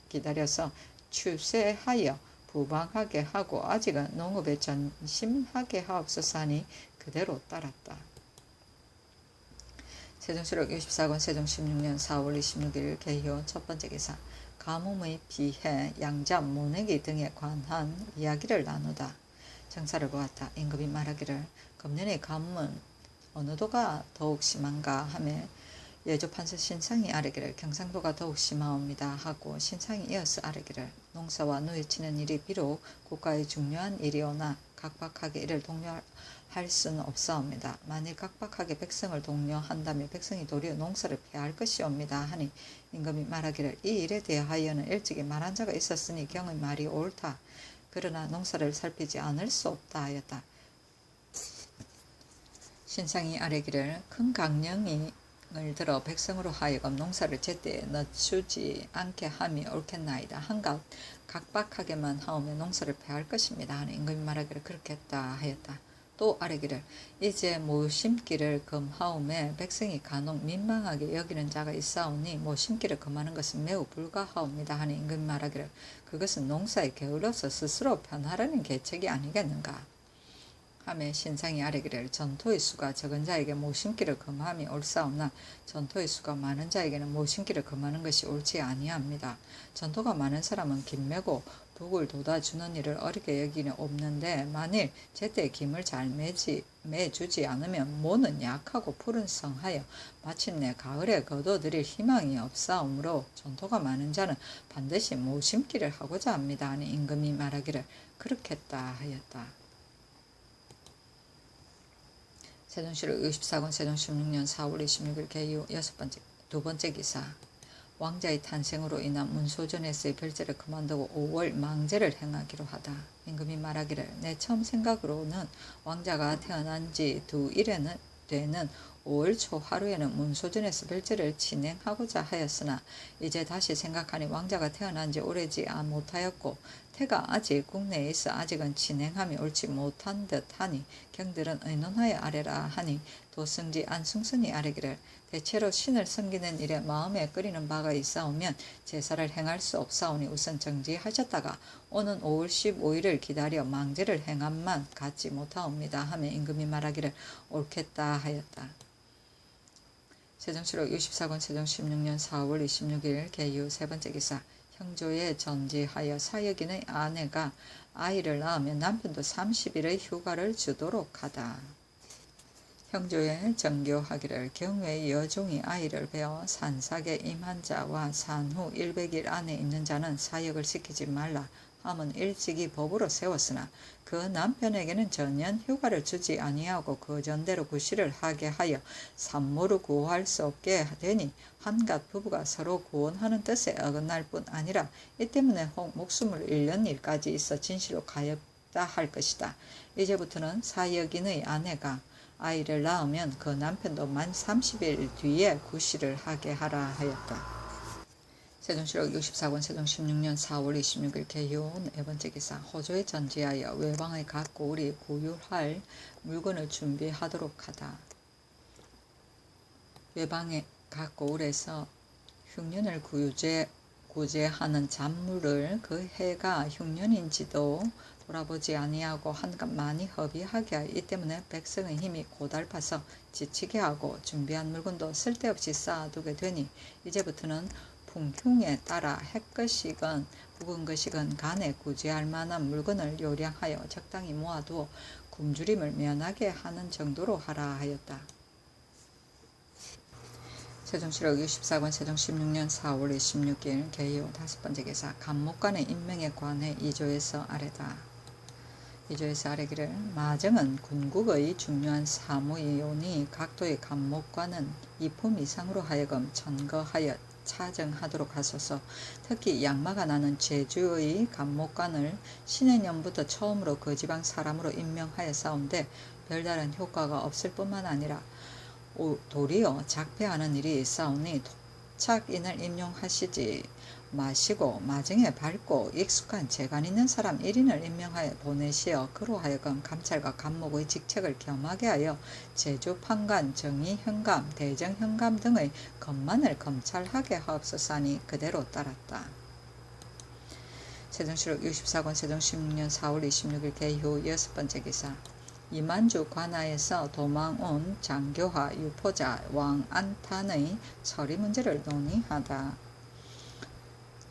Speaker 1: 기다려서 추세하여 부방하게 하고 아직은 농업에 전심하게 하옵소서 하니 그대로 따랐다. 세종시록 64권 세종 16년 4월 26일 개효 첫 번째 기사. 가뭄의 피해, 양자, 모내기 등에 관한 이야기를 나누다. 정사를 보았다. 임금이 말하기를 금년의 가뭄은 어느 도가 더욱 심한가 하며 예조판서 신상이 아뢰기를 경상도가 더욱 심하옵니다 하고 신상이 이어서 아뢰기를 농사와 누이치는 일이 비록 국가의 중요한 일이오나 각박하게 이를 독려할 수는 없사옵니다. 만일 각박하게 백성을 독려한다면 백성이 도리어 농사를 폐할 것이옵니다 하니 임금이 말하기를 이 일에 대하여는 일찍이 말한 자가 있었으니 경의 말이 옳다. 그러나 농사를 살피지 않을 수 없다 하였다. 신상이 아뢰기를 큰 강령을 들어 백성으로 하여금 농사를 제때에 늦추지 않게 함이 옳겠나이다. 한갓 각박하게만 하오면 농사를 폐할 것입니다 하니 임금이 말하기를 그렇겠다 하였다. 또 아뢰기를 이제 모심기를 금하오매 백성이 간혹 민망하게 여기는 자가 있사오니 모심기를 금하는 것은 매우 불가하옵니다 하니 임금이 말하기를 그것은 농사에 게을러서 스스로 편하라는 계책이 아니겠는가 하매 신상이 아뢰기를 전토의 수가 적은 자에게 모심기를 금함이 옳사오나 전토의 수가 많은 자에게는 모심기를 금하는 것이 옳지 아니합니다. 전토가 많은 사람은 김매고 북을 돋아주는 일을 어렵게 여기는 없는데 만일 제때 김을 잘 매주지 않으면 모는 약하고 푸른 성하여 마침내 가을에 거둬들일 희망이 없사오므로 전토가 많은 자는 반드시 모심기를 하고자 합니다 하니 임금이 말하기를 그렇겠다 하였다. 세종실록 64권 세종 16년 4월 26일 개유 두 번째 기사 왕자의 탄생으로 인한 문소전에서의 별제를 그만두고 5월 망제를 행하기로 하다. 임금이 말하기를 내 처음 생각으로는 왕자가 태어난 지 2일에는 되는 5월 초 하루에는 문소전에서 별제를 진행하고자 하였으나 이제 다시 생각하니 왕자가 태어난 지 오래지 못하였고 태가 아직 국내에 있어 아직은 진행함이 옳지 못한 듯 하니 경들은 의논하여 아뢰라 하니 도승지 안승선이 아뢰기를 대체로 신을 섬기는 일에 마음에 끓이는 바가 있사오면 제사를 행할 수 없사오니 우선 정지하셨다가 오는 5월 15일을 기다려 망제를 행함만 갖지 못하옵니다 하며 임금이 말하기를 옳겠다 하였다. 세종실록 64권 세종 16년 4월 26일 개유 세 번째 기사 형조에 전지하여 사역인의 아내가 아이를 낳으면 남편도 30일의 휴가를 주도록 하다. 형조에 정교하기를 경외의 여종이 아이를 베어 산삭에 임한 자와 산후 100일 안에 있는 자는 사역을 시키지 말라 함은 일찍이 법으로 세웠으나 그 남편에게는 전혀 휴가를 주지 아니하고 그 전대로 구실을 하게 하여 산모를 구할 수 없게 되니 한갓 부부가 서로 구원하는 뜻에 어긋날 뿐 아니라 이 때문에 혹 목숨을 잃는 일까지 있어 진실로 가엾다 할 것이다. 이제부터는 사역인의 아내가 아이를 낳으면 그 남편도 만 30일 뒤에 구실을 하게 하라 하였다. 세종실록 64권 세종 16년 4월 26일 개유 네 번째 기사 호조에 전지하여 외방의 각 고을이 구유할 물건을 준비하도록 하다. 외방의 각 고을에서 흉년을 구제하는 잔물을 그 해가 흉년인지도 돌아보지 아니하고 한갓 많이 허비하게 하여 이 때문에 백성의 힘이 고달파서 지치게 하고 준비한 물건도 쓸데없이 쌓아두게 되니 이제부터는 풍흉에 따라 핵것이건 묵은 것이건 간에 구제할 만한 물건을 요량하여 적당히 모아두어 굶주림을 면하게 하는 정도로 하라 하였다. 세종실록 64권 세종 16년 4월 26일 개유 다섯 번째 기사 간목간의 임명에 관해 2조에서 아래다. 2조에서 아래기를 마정은 군국의 중요한 사무이오니 각도의 간목관은 2품 이상으로 하여금 천거하여 차정하도록 하소서. 특히 양마가 나는 제주의 간목관을 신해년부터 처음으로 그 지방 사람으로 임명하여 싸운데 별다른 효과가 없을 뿐만 아니라 도리어 작폐하는 일이 있사오니 토착인을 임용하시지 마시고 마정에 밝고 익숙한 재간 있는 사람 1인을 임명하여 보내시어 그로 하여금 감찰과 간목의 직책을 겸하게 하여 제주 판관, 정의 현감, 대정 현감 등의 건만을 검찰하게 하옵소서 하니 그대로 따랐다. 세종실록 64권 세종 16년 4월 26일 개후 여섯 번째 기사 이만주 관하에서 도망온 장교하 유포자 왕안탄의 처리 문제를 논의하다.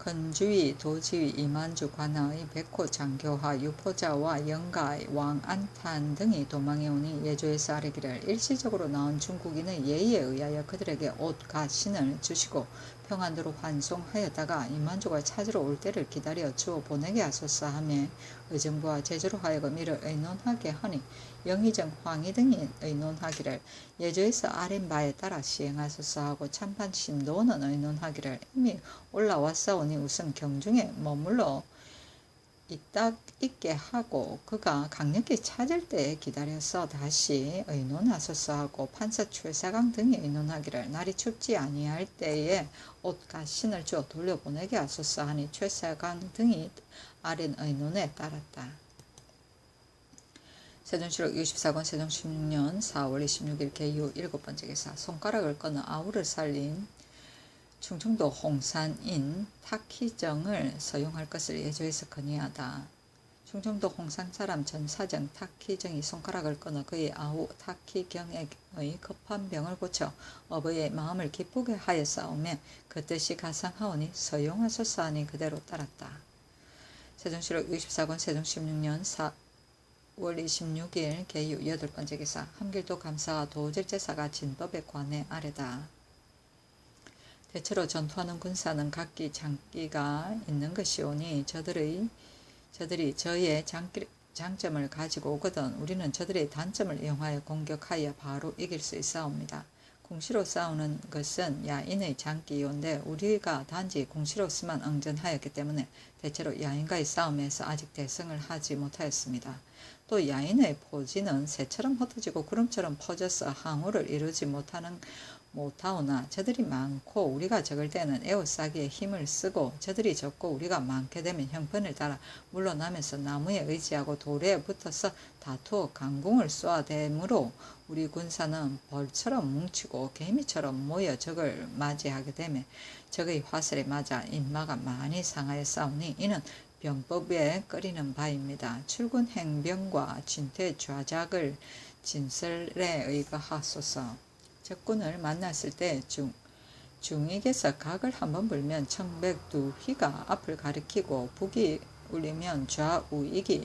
Speaker 1: 건주위 도지위 이만주 관하의 백호 장교하 유포자와 영가 왕안탄 등이 도망해 오니 예조에서 아뢰기를 일시적으로 나온 중국인의 예의에 의하여 그들에게 옷과 신을 주시고 평안도로 환송하였다가 이만주가 찾으러 올 때를 기다려 주어 보내게 하소서 하며 의정부와 제주로 하여금 이를 의논하게 하니 영의정 황희 등이 의논하기를 예조에서 아랜 바에 따라 시행하소서 하고 참판 심도는 의논하기를 이미 올라왔사오니 우선 경중에 머물러 있게 하고 그가 강력히 찾을 때 기다려서 다시 의논하소서 하고 판사 최사강 등이 의논하기를 날이 춥지 아니할 때에 옷과 신을 주어 돌려보내게 하소서 하니 최사강 등이 아랜 의논에 따랐다. 세종시록 64권 세종 16년 4월 26일 개유 7번째 기사. 손가락을 끊어 아우를 살린 충청도 홍산인 탁희정을 서용할 것을 예조해서 건의하다. 충청도 홍산 사람 전사정 탁희정이 손가락을 끊어 그의 아우 탁희경의 급한 병을 고쳐 어버이의 마음을 기쁘게 하였사오며 그 뜻이 가상하오니 서용하소서 하니 그대로 따랐다. 세종시록 64권 세종 16년 4월 26일 개유 8번째 기사. 함길도 감사와 도질제사가 진법에 관해 아래다. 대체로 전투하는 군사는 각기 장기가 있는 것이오니 저들이 저의 장점을 가지고 오거든 우리는 저들의 단점을 이용하여 공격하여 바로 이길 수 있사옵니다. 궁시로 싸우는 것은 야인의 장기요인데 우리가 단지 궁시로서만 응전하였기 때문에 대체로 야인과의 싸움에서 아직 대승을 하지 못하였습니다. 또 야인의 포지는 새처럼 흩어지고 구름처럼 퍼져서 항우를 이루지 못하오나 저들이 많고 우리가 적을 때는 에워싸기에 힘을 쓰고 저들이 적고 우리가 많게 되면 형편을 따라 물러나면서 나무에 의지하고 돌에 붙어서 다투어 강궁을 쏘아대므로 우리 군사는 벌처럼 뭉치고 개미처럼 모여 적을 맞이하게 되며 적의 화살에 맞아 인마가 많이 상하여 싸우니 이는 병법에 끓이는 바입니다. 출군 행병과 진퇴 좌작을 진설에 의거하소서. 적군을 만났을 때 중익에서 각을 한번 불면 청백두휘가 앞을 가리키고 북이 울리면 좌우익이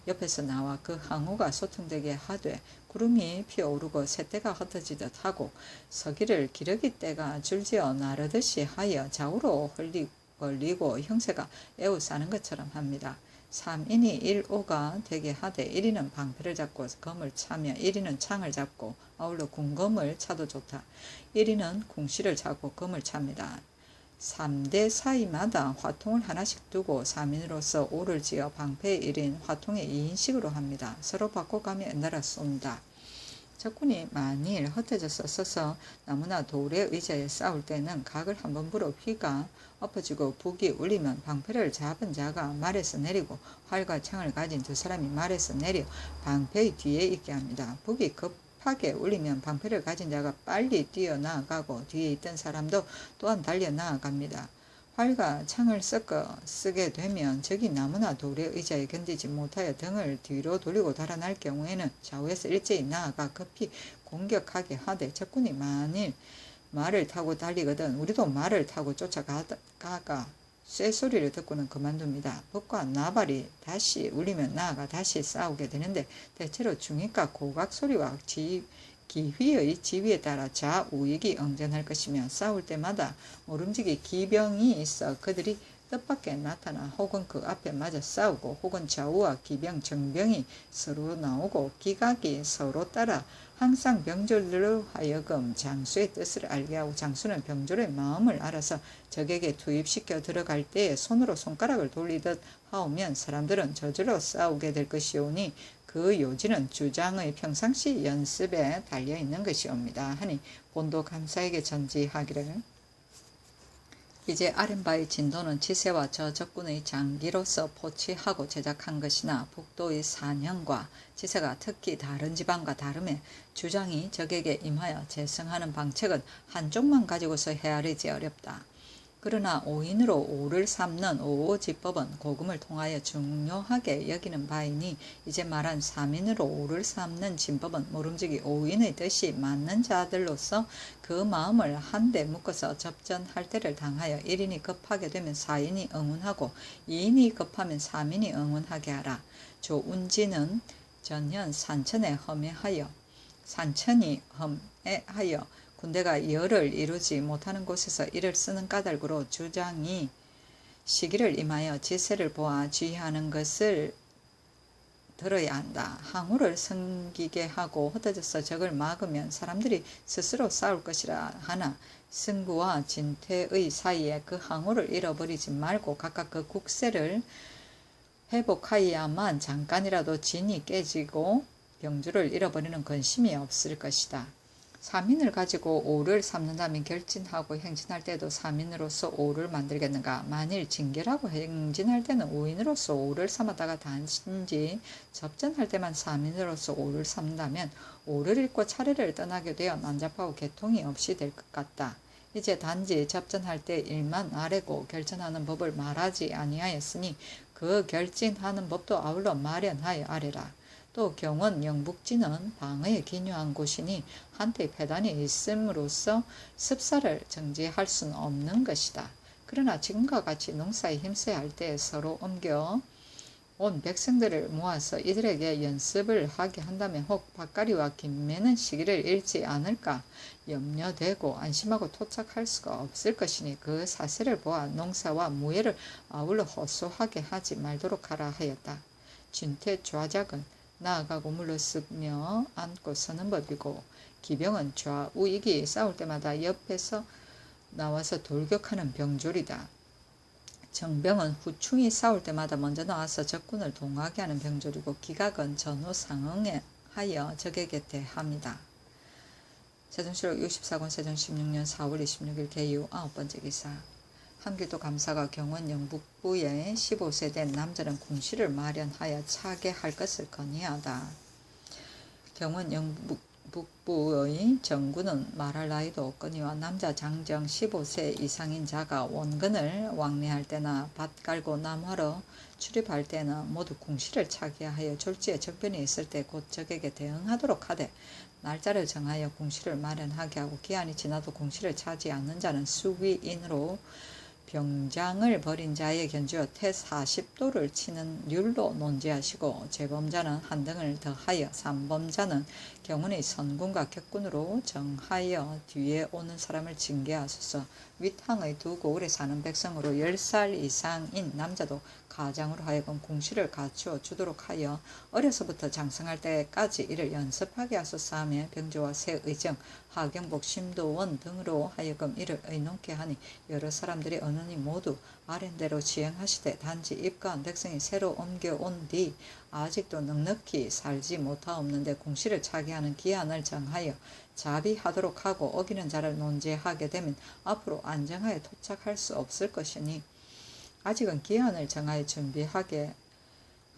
Speaker 1: 옆에서 나와 그 항우가 소통되게 하되 구름이 피어오르고 새떼가 흩어지듯 하고 서기를 기러기 떼가 줄지어 나르듯이 하여 좌우로 흘리고 형세가 에워싸는 것처럼 합니다. 3인이 1오가 되게 하되 1인은 방패를 잡고 검을 차며 1인은 창을 잡고 아울러 궁검을 차도 좋다. 1인은 궁시를 잡고 검을 찹니다. 3대 사이마다 화통을 하나씩 두고 3인으로서 오를 지어 방패의 1인 화통의 2인씩으로 합니다. 서로 바꿔가며 연달아 쏜다. 적군이 만일 흩어져서 서서 나무나 돌에 의지하여 싸울 때는 각을 한번 불어 휘가 엎어지고 북이 울리면 방패를 잡은 자가 말에서 내리고 활과 창을 가진 두 사람이 말에서 내려 방패의 뒤에 있게 합니다. 북이 급하게 울리면 방패를 가진 자가 빨리 뛰어나가고 뒤에 있던 사람도 또한 달려나갑니다. 활과 창을 섞어 쓰게 되면 적이 나무나 돌에 의지하여 견디지 못하여 등을 뒤로 돌리고 달아날 경우에는 좌우에서 일제히 나아가 급히 공격하게 하되 적군이 만일 말을 타고 달리거든 우리도 말을 타고 쫓아가가 쇠소리를 듣고는 그만둡니다. 벅과 나발이 다시 울리면 나아가 다시 싸우게 되는데 대체로 중익과 고각소리와 기휘의 지위에 따라 좌우익이 응전할 것이며 싸울 때마다 모름지기 기병이 있어 그들이 뜻밖에 나타나 혹은 그 앞에 맞아 싸우고 혹은 좌우와 기병 정병이 서로 나오고 기각이 서로 따라 항상 병졸로 하여금 장수의 뜻을 알게 하고 장수는 병졸의 마음을 알아서 적에게 투입시켜 들어갈 때에 손으로 손가락을 돌리듯 하오면 사람들은 저절로 싸우게 될 것이오니 그 요지는 주장의 평상시 연습에 달려있는 것이옵니다. 하니 본도 감사에게 전지하기를 이제 아랫바의 진도는 지세와 저 적군의 장기로서 포치하고 제작한 것이나 북도의 산형과 지세가 특히 다른 지방과 다름에 주장이 적에게 임하여 재성하는 방책은 한쪽만 가지고서 헤아리지 어렵다. 그러나 5인으로 5를 삼는 5지법은 고금을 통하여 중요하게 여기는 바이니 이제 말한 3인으로 5를 삼는 진법은 모름지기 5인의 뜻이 맞는 자들로서 그 마음을 한데 묶어서 접전할 때를 당하여 1인이 급하게 되면 4인이 응원하고 2인이 급하면 3인이 응원하게 하라. 조운지는 전현 산천에 험해하여 군대가 열을 이루지 못하는 곳에서 이를 쓰는 까닭으로 주장이 시기를 임하여 지세를 보아 주의하는 것을 들어야 한다. 항우를 섬기게 하고 흩어져서 적을 막으면 사람들이 스스로 싸울 것이라 하나 승부와 진퇴의 사이에 그 항우를 잃어버리지 말고 각각 그 국세를 회복하여야만 잠깐이라도 진이 깨지고 병주를 잃어버리는 근심이 없을 것이다. 사민을 가지고 오를 삼는다면 결진하고 행진할 때도 사민으로서 오를 만들겠는가? 만일 징계라고 행진할 때는 오인으로서 오를 삼았다가 단지 접전할 때만 사민으로서 오를 삼는다면 오를 잃고 차례를 떠나게 되어 난잡하고 개통이 없이 될 것 같다. 이제 단지 접전할 때 일만 아래고 결전하는 법을 말하지 아니하였으니 그 결진하는 법도 아울러 마련하여 아래라. 또 경원 영북지는 방어에 기묘한 곳이니 한때 패단이 있음으로써 습사를 정지할 수는 없는 것이다. 그러나 지금과 같이 농사에 힘써야 할 때 서로 옮겨 온 백성들을 모아서 이들에게 연습을 하게 한다면 혹 밭가리와 김매는 시기를 잃지 않을까 염려되고 안심하고 토착할 수가 없을 것이니 그 사세를 보아 농사와 무예를 아울러 허소하게 하지 말도록 하라 하였다. 진퇴 좌작은 나아가고 물러서며 앉고 서는 법이고 기병은 좌우익이 싸울 때마다 옆에서 나와서 돌격하는 병졸이다. 정병은 후충이 싸울 때마다 먼저 나와서 적군을 동하게 하는 병졸이고 기각은 전후 상응에 하여 적에게 대합니다. 세종실록 64권 세종 16년 4월 26일 개유 9번째 기사. 한길도 감사가 경원 영북부에 15세 된 남자는 궁시를 마련하여 차게 할 것을 건의하다. 경원 영북부의 정군은 말할 나이도 없거니와 남자 장정 15세 이상인 자가 원근을 왕래할 때나 밭 갈고 나무하러 출입할 때는 모두 궁시를 차게 하여 졸지에 적변이 있을 때 곧 적에게 대응하도록 하되 날짜를 정하여 궁시를 마련하게 하고 기한이 지나도 궁시를 차지 않는 자는 수위인으로 병장을 벌인 자의 견주어 태 40도를 치는 율로 논지하시고 재범자는 한 등을 더하여 삼범자는 경운의 선군과 격군으로 정하여 뒤에 오는 사람을 징계하소서. 윗항의 두 고을에 사는 백성으로 10살 이상인 남자도 가장으로 하여금 궁시를 갖추어 주도록 하여 어려서부터 장성할 때까지 이를 연습하게 하소서 하며 병조와 새의정, 하경복, 심도원 등으로 하여금 이를 의논케 하니 여러 사람들이 언언이 모두 아랜대로 시행하시되 단지 입가한 백성이 새로 옮겨온 뒤 아직도 넉넉히 살지 못하옵는데 궁시를 차게 하는 기한을 정하여 자비하도록 하고 어기는 자를 논제하게 되면 앞으로 안정하여 토착할 수 없을 것이니 아직은 기한을 정하여 준비하게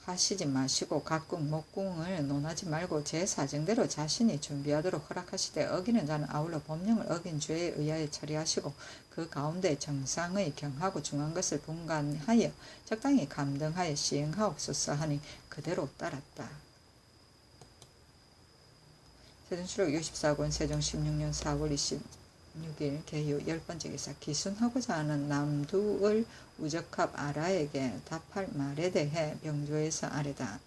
Speaker 1: 하시지 마시고 각궁 목궁을 논하지 말고 제 사정대로 자신이 준비하도록 허락하시되 어기는 자는 아울러 법령을 어긴 죄에 의하여 처리하시고 그 가운데 정상의 경하고 중한 것을 분간하여 적당히 감등하여 시행하옵소서 하니 그대로 따랐다. 세종실록 64권 세종 16년 4월 26일 개유 10번째 기사. 기순하고자 하는 남두을 우적합 아라에게 답할 말에 대해 병조에서 아래다.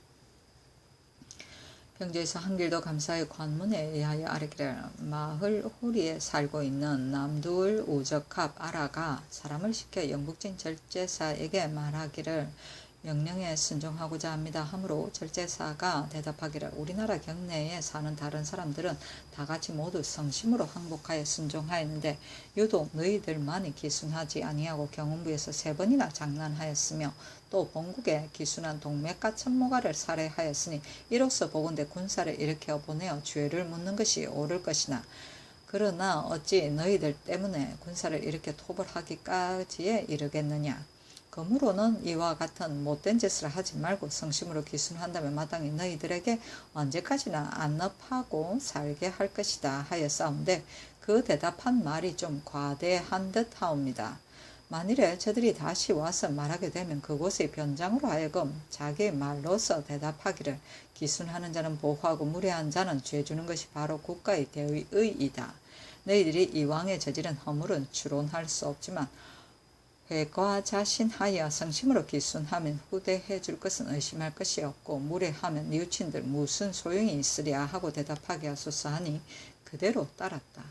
Speaker 1: 병조에서 한길도 감사의 관문에 의하여 아래기를 마을 호리에 살고 있는 남두을 우적합 아라가 사람을 시켜 영북진 절제사에게 말하기를 명령에 순종하고자 합니다. 하므로 절제사가 대답하기를 우리나라 경내에 사는 다른 사람들은 다같이 모두 성심으로 항복하여 순종하였는데 유독 너희들만이 기순하지 아니하고 경운부에서 3번이나 장난하였으며 또 본국에 기순한 동맥과 천모가를 살해하였으니 이로써 보건대 군사를 일으켜 보내어 죄를 묻는 것이 옳을 것이나 그러나 어찌 너희들 때문에 군사를 일으켜 토벌하기까지에 이르겠느냐. 그러므로는 이와 같은 못된 짓을 하지 말고 성심으로 기순한다면 마땅히 너희들에게 언제까지나 안업하고 살게 할 것이다 하였사온데 그 대답한 말이 좀 과대한 듯 하옵니다. 만일에 저들이 다시 와서 말하게 되면 그곳의 변장으로 하여금 자기의 말로서 대답하기를 기순하는 자는 보호하고 무례한 자는 죄 주는 것이 바로 국가의 대의이다. 너희들이 이왕에 저지른 허물은 추론할 수 없지만 회과자신하여 성심으로 기순하면 후대해 줄 것은 의심할 것이 없고 무례하면 뉘우친들 무슨 소용이 있으랴 하고 대답하게 하소서 하니 그대로 따랐다.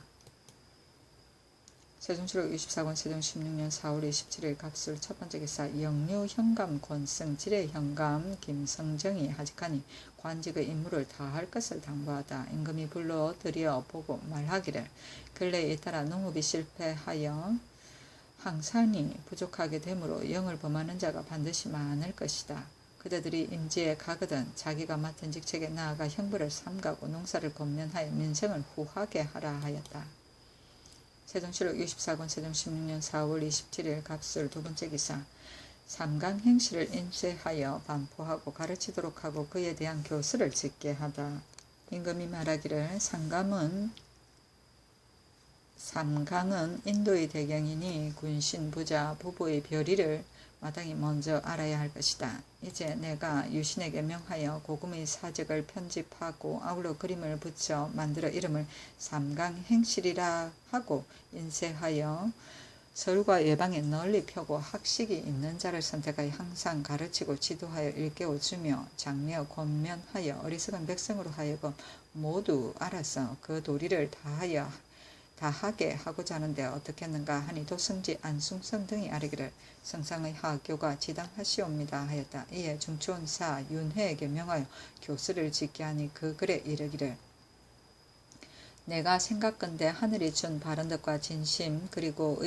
Speaker 1: 세종실록 64권 세종 16년 4월 27일 갑술 첫번째 기사. 영류 현감 권승 지례 현감 김성정이 하직하니 관직의 임무를 다할 것을 당부하다. 임금이 불러들여 보고 말하기를 근래에 잇따라 농업이 실패하여 항산이 부족하게 되므로 영을 범하는 자가 반드시 많을 것이다. 그대들이 임지에 가거든 자기가 맡은 직책에 나아가 형벌을 삼가고 농사를 검면하여 민생을 후하게 하라 하였다. 세종실록 64권 세종 16년 4월 27일 갑술 두 번째 기사. 삼강 행실을 인쇄하여 반포하고 가르치도록 하고 그에 대한 교수를 짓게 하다. 임금이 말하기를 삼강은 인도의 대경이니 군신, 부자, 부부의 별의를 마땅히 먼저 알아야 할 것이다. 이제 내가 유신에게 명하여 고금의 사적을 편집하고 아울러 그림을 붙여 만들어 이름을 삼강행실이라 하고 인쇄하여 서울과 외방에 널리 펴고 학식이 있는 자를 선택하여 항상 가르치고 지도하여 일깨워주며 장려 권면하여 어리석은 백성으로 하여금 모두 알아서 그 도리를 다하게 하고자 하는데 어떻겠는가 하니 도성지 안숭선 등이 아뢰기를 성상의 하교가 지당하시옵니다 하였다. 이에 중추원사 윤회에게 명하여 교수를 짓게 하니 그 글에 이르기를 내가 생각건대 하늘이 준 바른 뜻과 진심 그리고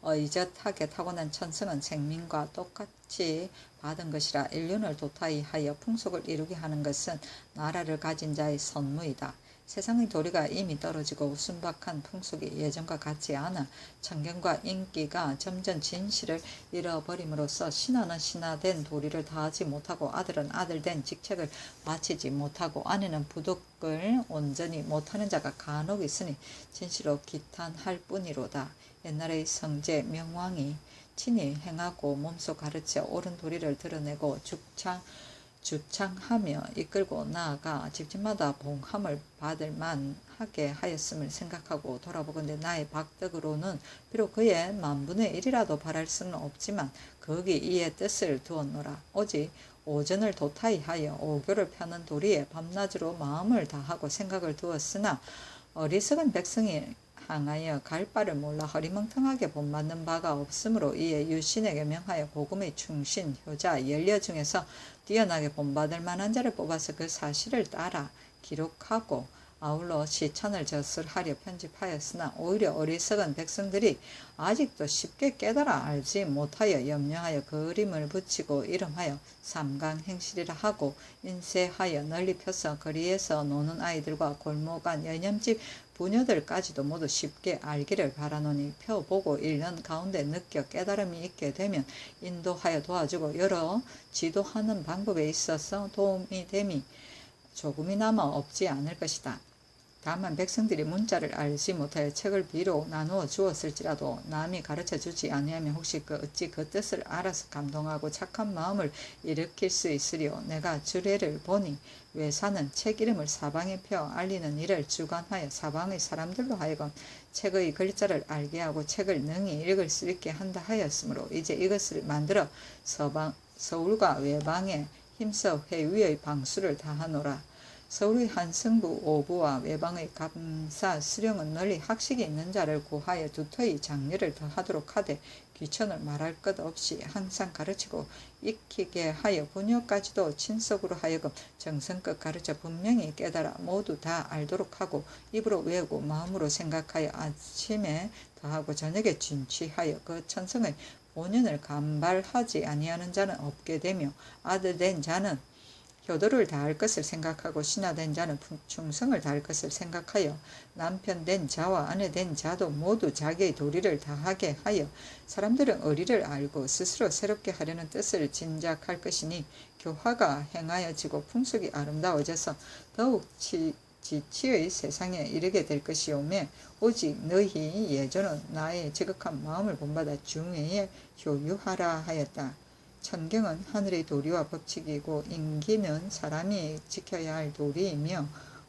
Speaker 1: 의젓하게 타고난 천성은 생민과 똑같이 받은 것이라 인륜을 도타이 하여 풍속을 이루게 하는 것은 나라를 가진 자의 선무이다. 세상의 도리가 이미 떨어지고 순박한 풍속이 예전과 같지 않아 천경과 인기가 점점 진실을 잃어버림으로써 신하는 신하된 도리를 다하지 못하고 아들은 아들된 직책을 마치지 못하고 아내는 부덕을 온전히 못하는 자가 간혹 있으니 진실로 기탄할 뿐이로다. 옛날의 성제 명왕이 친히 행하고 몸소 가르쳐 옳은 도리를 드러내고 주창하며 이끌고 나아가 집집마다 봉함을 받을 만하게 하였음을 생각하고 돌아보건대 나의 박덕으로는 비록 그의 만분의 1이라도 바랄 수는 없지만 거기 이의 뜻을 두었노라. 오직 오전을 도타이 하여 오교를 펴는 도리에 밤낮으로 마음을 다하고 생각을 두었으나 어리석은 백성이 향하여 갈 바를 몰라 허리멍텅하게 본받는 바가 없으므로 이에 유신에게 명하여 고금의 충신, 효자, 연려 중에서 뛰어나게 본받을 만한 자를 뽑아서 그 사실을 따라 기록하고 아울러 시천을 저술하려 편집하였으나 오히려 어리석은 백성들이 아직도 쉽게 깨달아 알지 못하여 염려하여 그림을 붙이고 이름하여 삼강행실이라 하고 인쇄하여 널리 펴서 거리에서 노는 아이들과 골목 안 여념집 부녀들까지도 모두 쉽게 알기를 바라노니 펴보고 1년 가운데 느껴 깨달음이 있게 되면 인도하여 도와주고 여러 지도하는 방법에 있어서 도움이 됨이 조금이나마 없지 않을 것이다. 다만 백성들이 문자를 알지 못하여 책을 비록 나누어 주었을지라도 남이 가르쳐 주지 아니하면 혹시 어찌 그 뜻을 알아서 감동하고 착한 마음을 일으킬 수 있으리요. 내가 주례를 보니 외사는 책 이름을 사방에 펴 알리는 일을 주관하여 사방의 사람들로 하여금 책의 글자를 알게 하고 책을 능히 읽을 수 있게 한다 하였으므로 이제 이것을 만들어 서울과 외방에 힘써 회위의 방수를 다하노라. 서울의 한성부 5부와 외방의 감사 수령은 널리 학식이 있는 자를 구하여 두터이 장려를 더하도록 하되 귀천을 말할 것 없이 항상 가르치고 익히게 하여 부녀까지도 친속으로 하여금 정성껏 가르쳐 분명히 깨달아 모두 다 알도록 하고 입으로 외우고 마음으로 생각하여 아침에 더하고 저녁에 진취하여 그 천성의 본연을 감발하지 아니하는 자는 없게 되며 아들 된 자는 효도를 다할 것을 생각하고 신하된 자는 충성을 다할 것을 생각하여 남편 된 자와 아내 된 자도 모두 자기의 도리를 다하게 하여 사람들은 의리를 알고 스스로 새롭게 하려는 뜻을 진작할 것이니 교화가 행하여지고 풍속이 아름다워져서 더욱 지치의 세상에 이르게 될 것이오매 오직 너희 예전은 나의 지극한 마음을 본받아 중외에 효유하라 하였다. 천경은 하늘의 도리와 법칙이고 임기는 사람이 지켜야 할 도리이며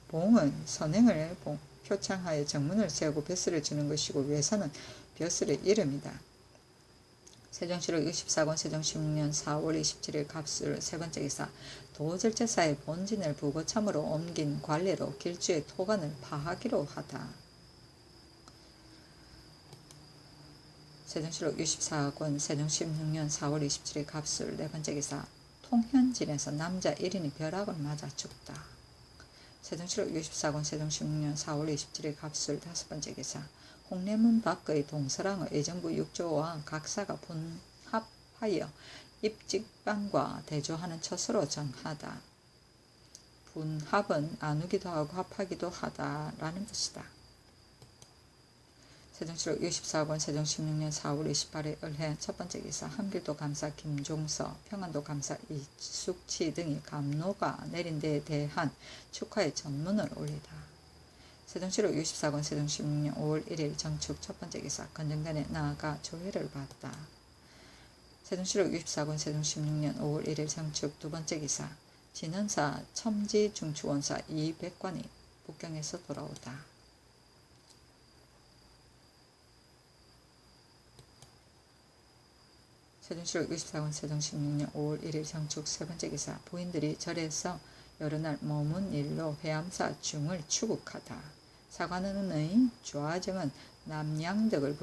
Speaker 1: 봉은 선행을 표창하여 정문을 세우고 벼슬을 주는 것이고 외사는 벼슬의 이름이다. 세종실록 64권 세종 16년 4월 27일 갑술 세 번째 기사. 도절제사의 본진을 부고참으로 옮긴 관례로 길주의 토관을 파하기로 하다. 세종실록 64권 세종 16년 4월 27일 갑술 네 번째 기사. 통현진에서 남자 1인이 벼락을 맞아 죽다. 세종실록 64권 세종 16년 4월 27일 갑술 다섯 번째 기사. 홍례문 밖의 동서랑의 의정부 6조와 각사가 분합하여 입직반과 대조하는 처서로 정하다. 분합은 나누기도 하고 합하기도 하다라는 뜻이다. 세종시록 64권 세종 16년 4월 28일 을해 첫 번째 기사 한길도 감사 김종서, 평안도 감사 이숙치 등이 감로가 내린 데에 대한 축하의 전문을 올리다. 세종시록 64권 세종 16년 5월 1일 정축 첫 번째 기사 건정단에 나아가 조회를 받다. 세종시록 64권 세종 16년 5월 1일 정축 두 번째 기사 진원사 첨지중추원사 이백관이 북경에서 돌아오다. 세종시록 64권 세종 16년 5월 1일 정축 세 번째 기사 부인들이 절에서 여러 날 머문 일로 회암사 중을 추국하다. 사관원의 좌정은 남양덕을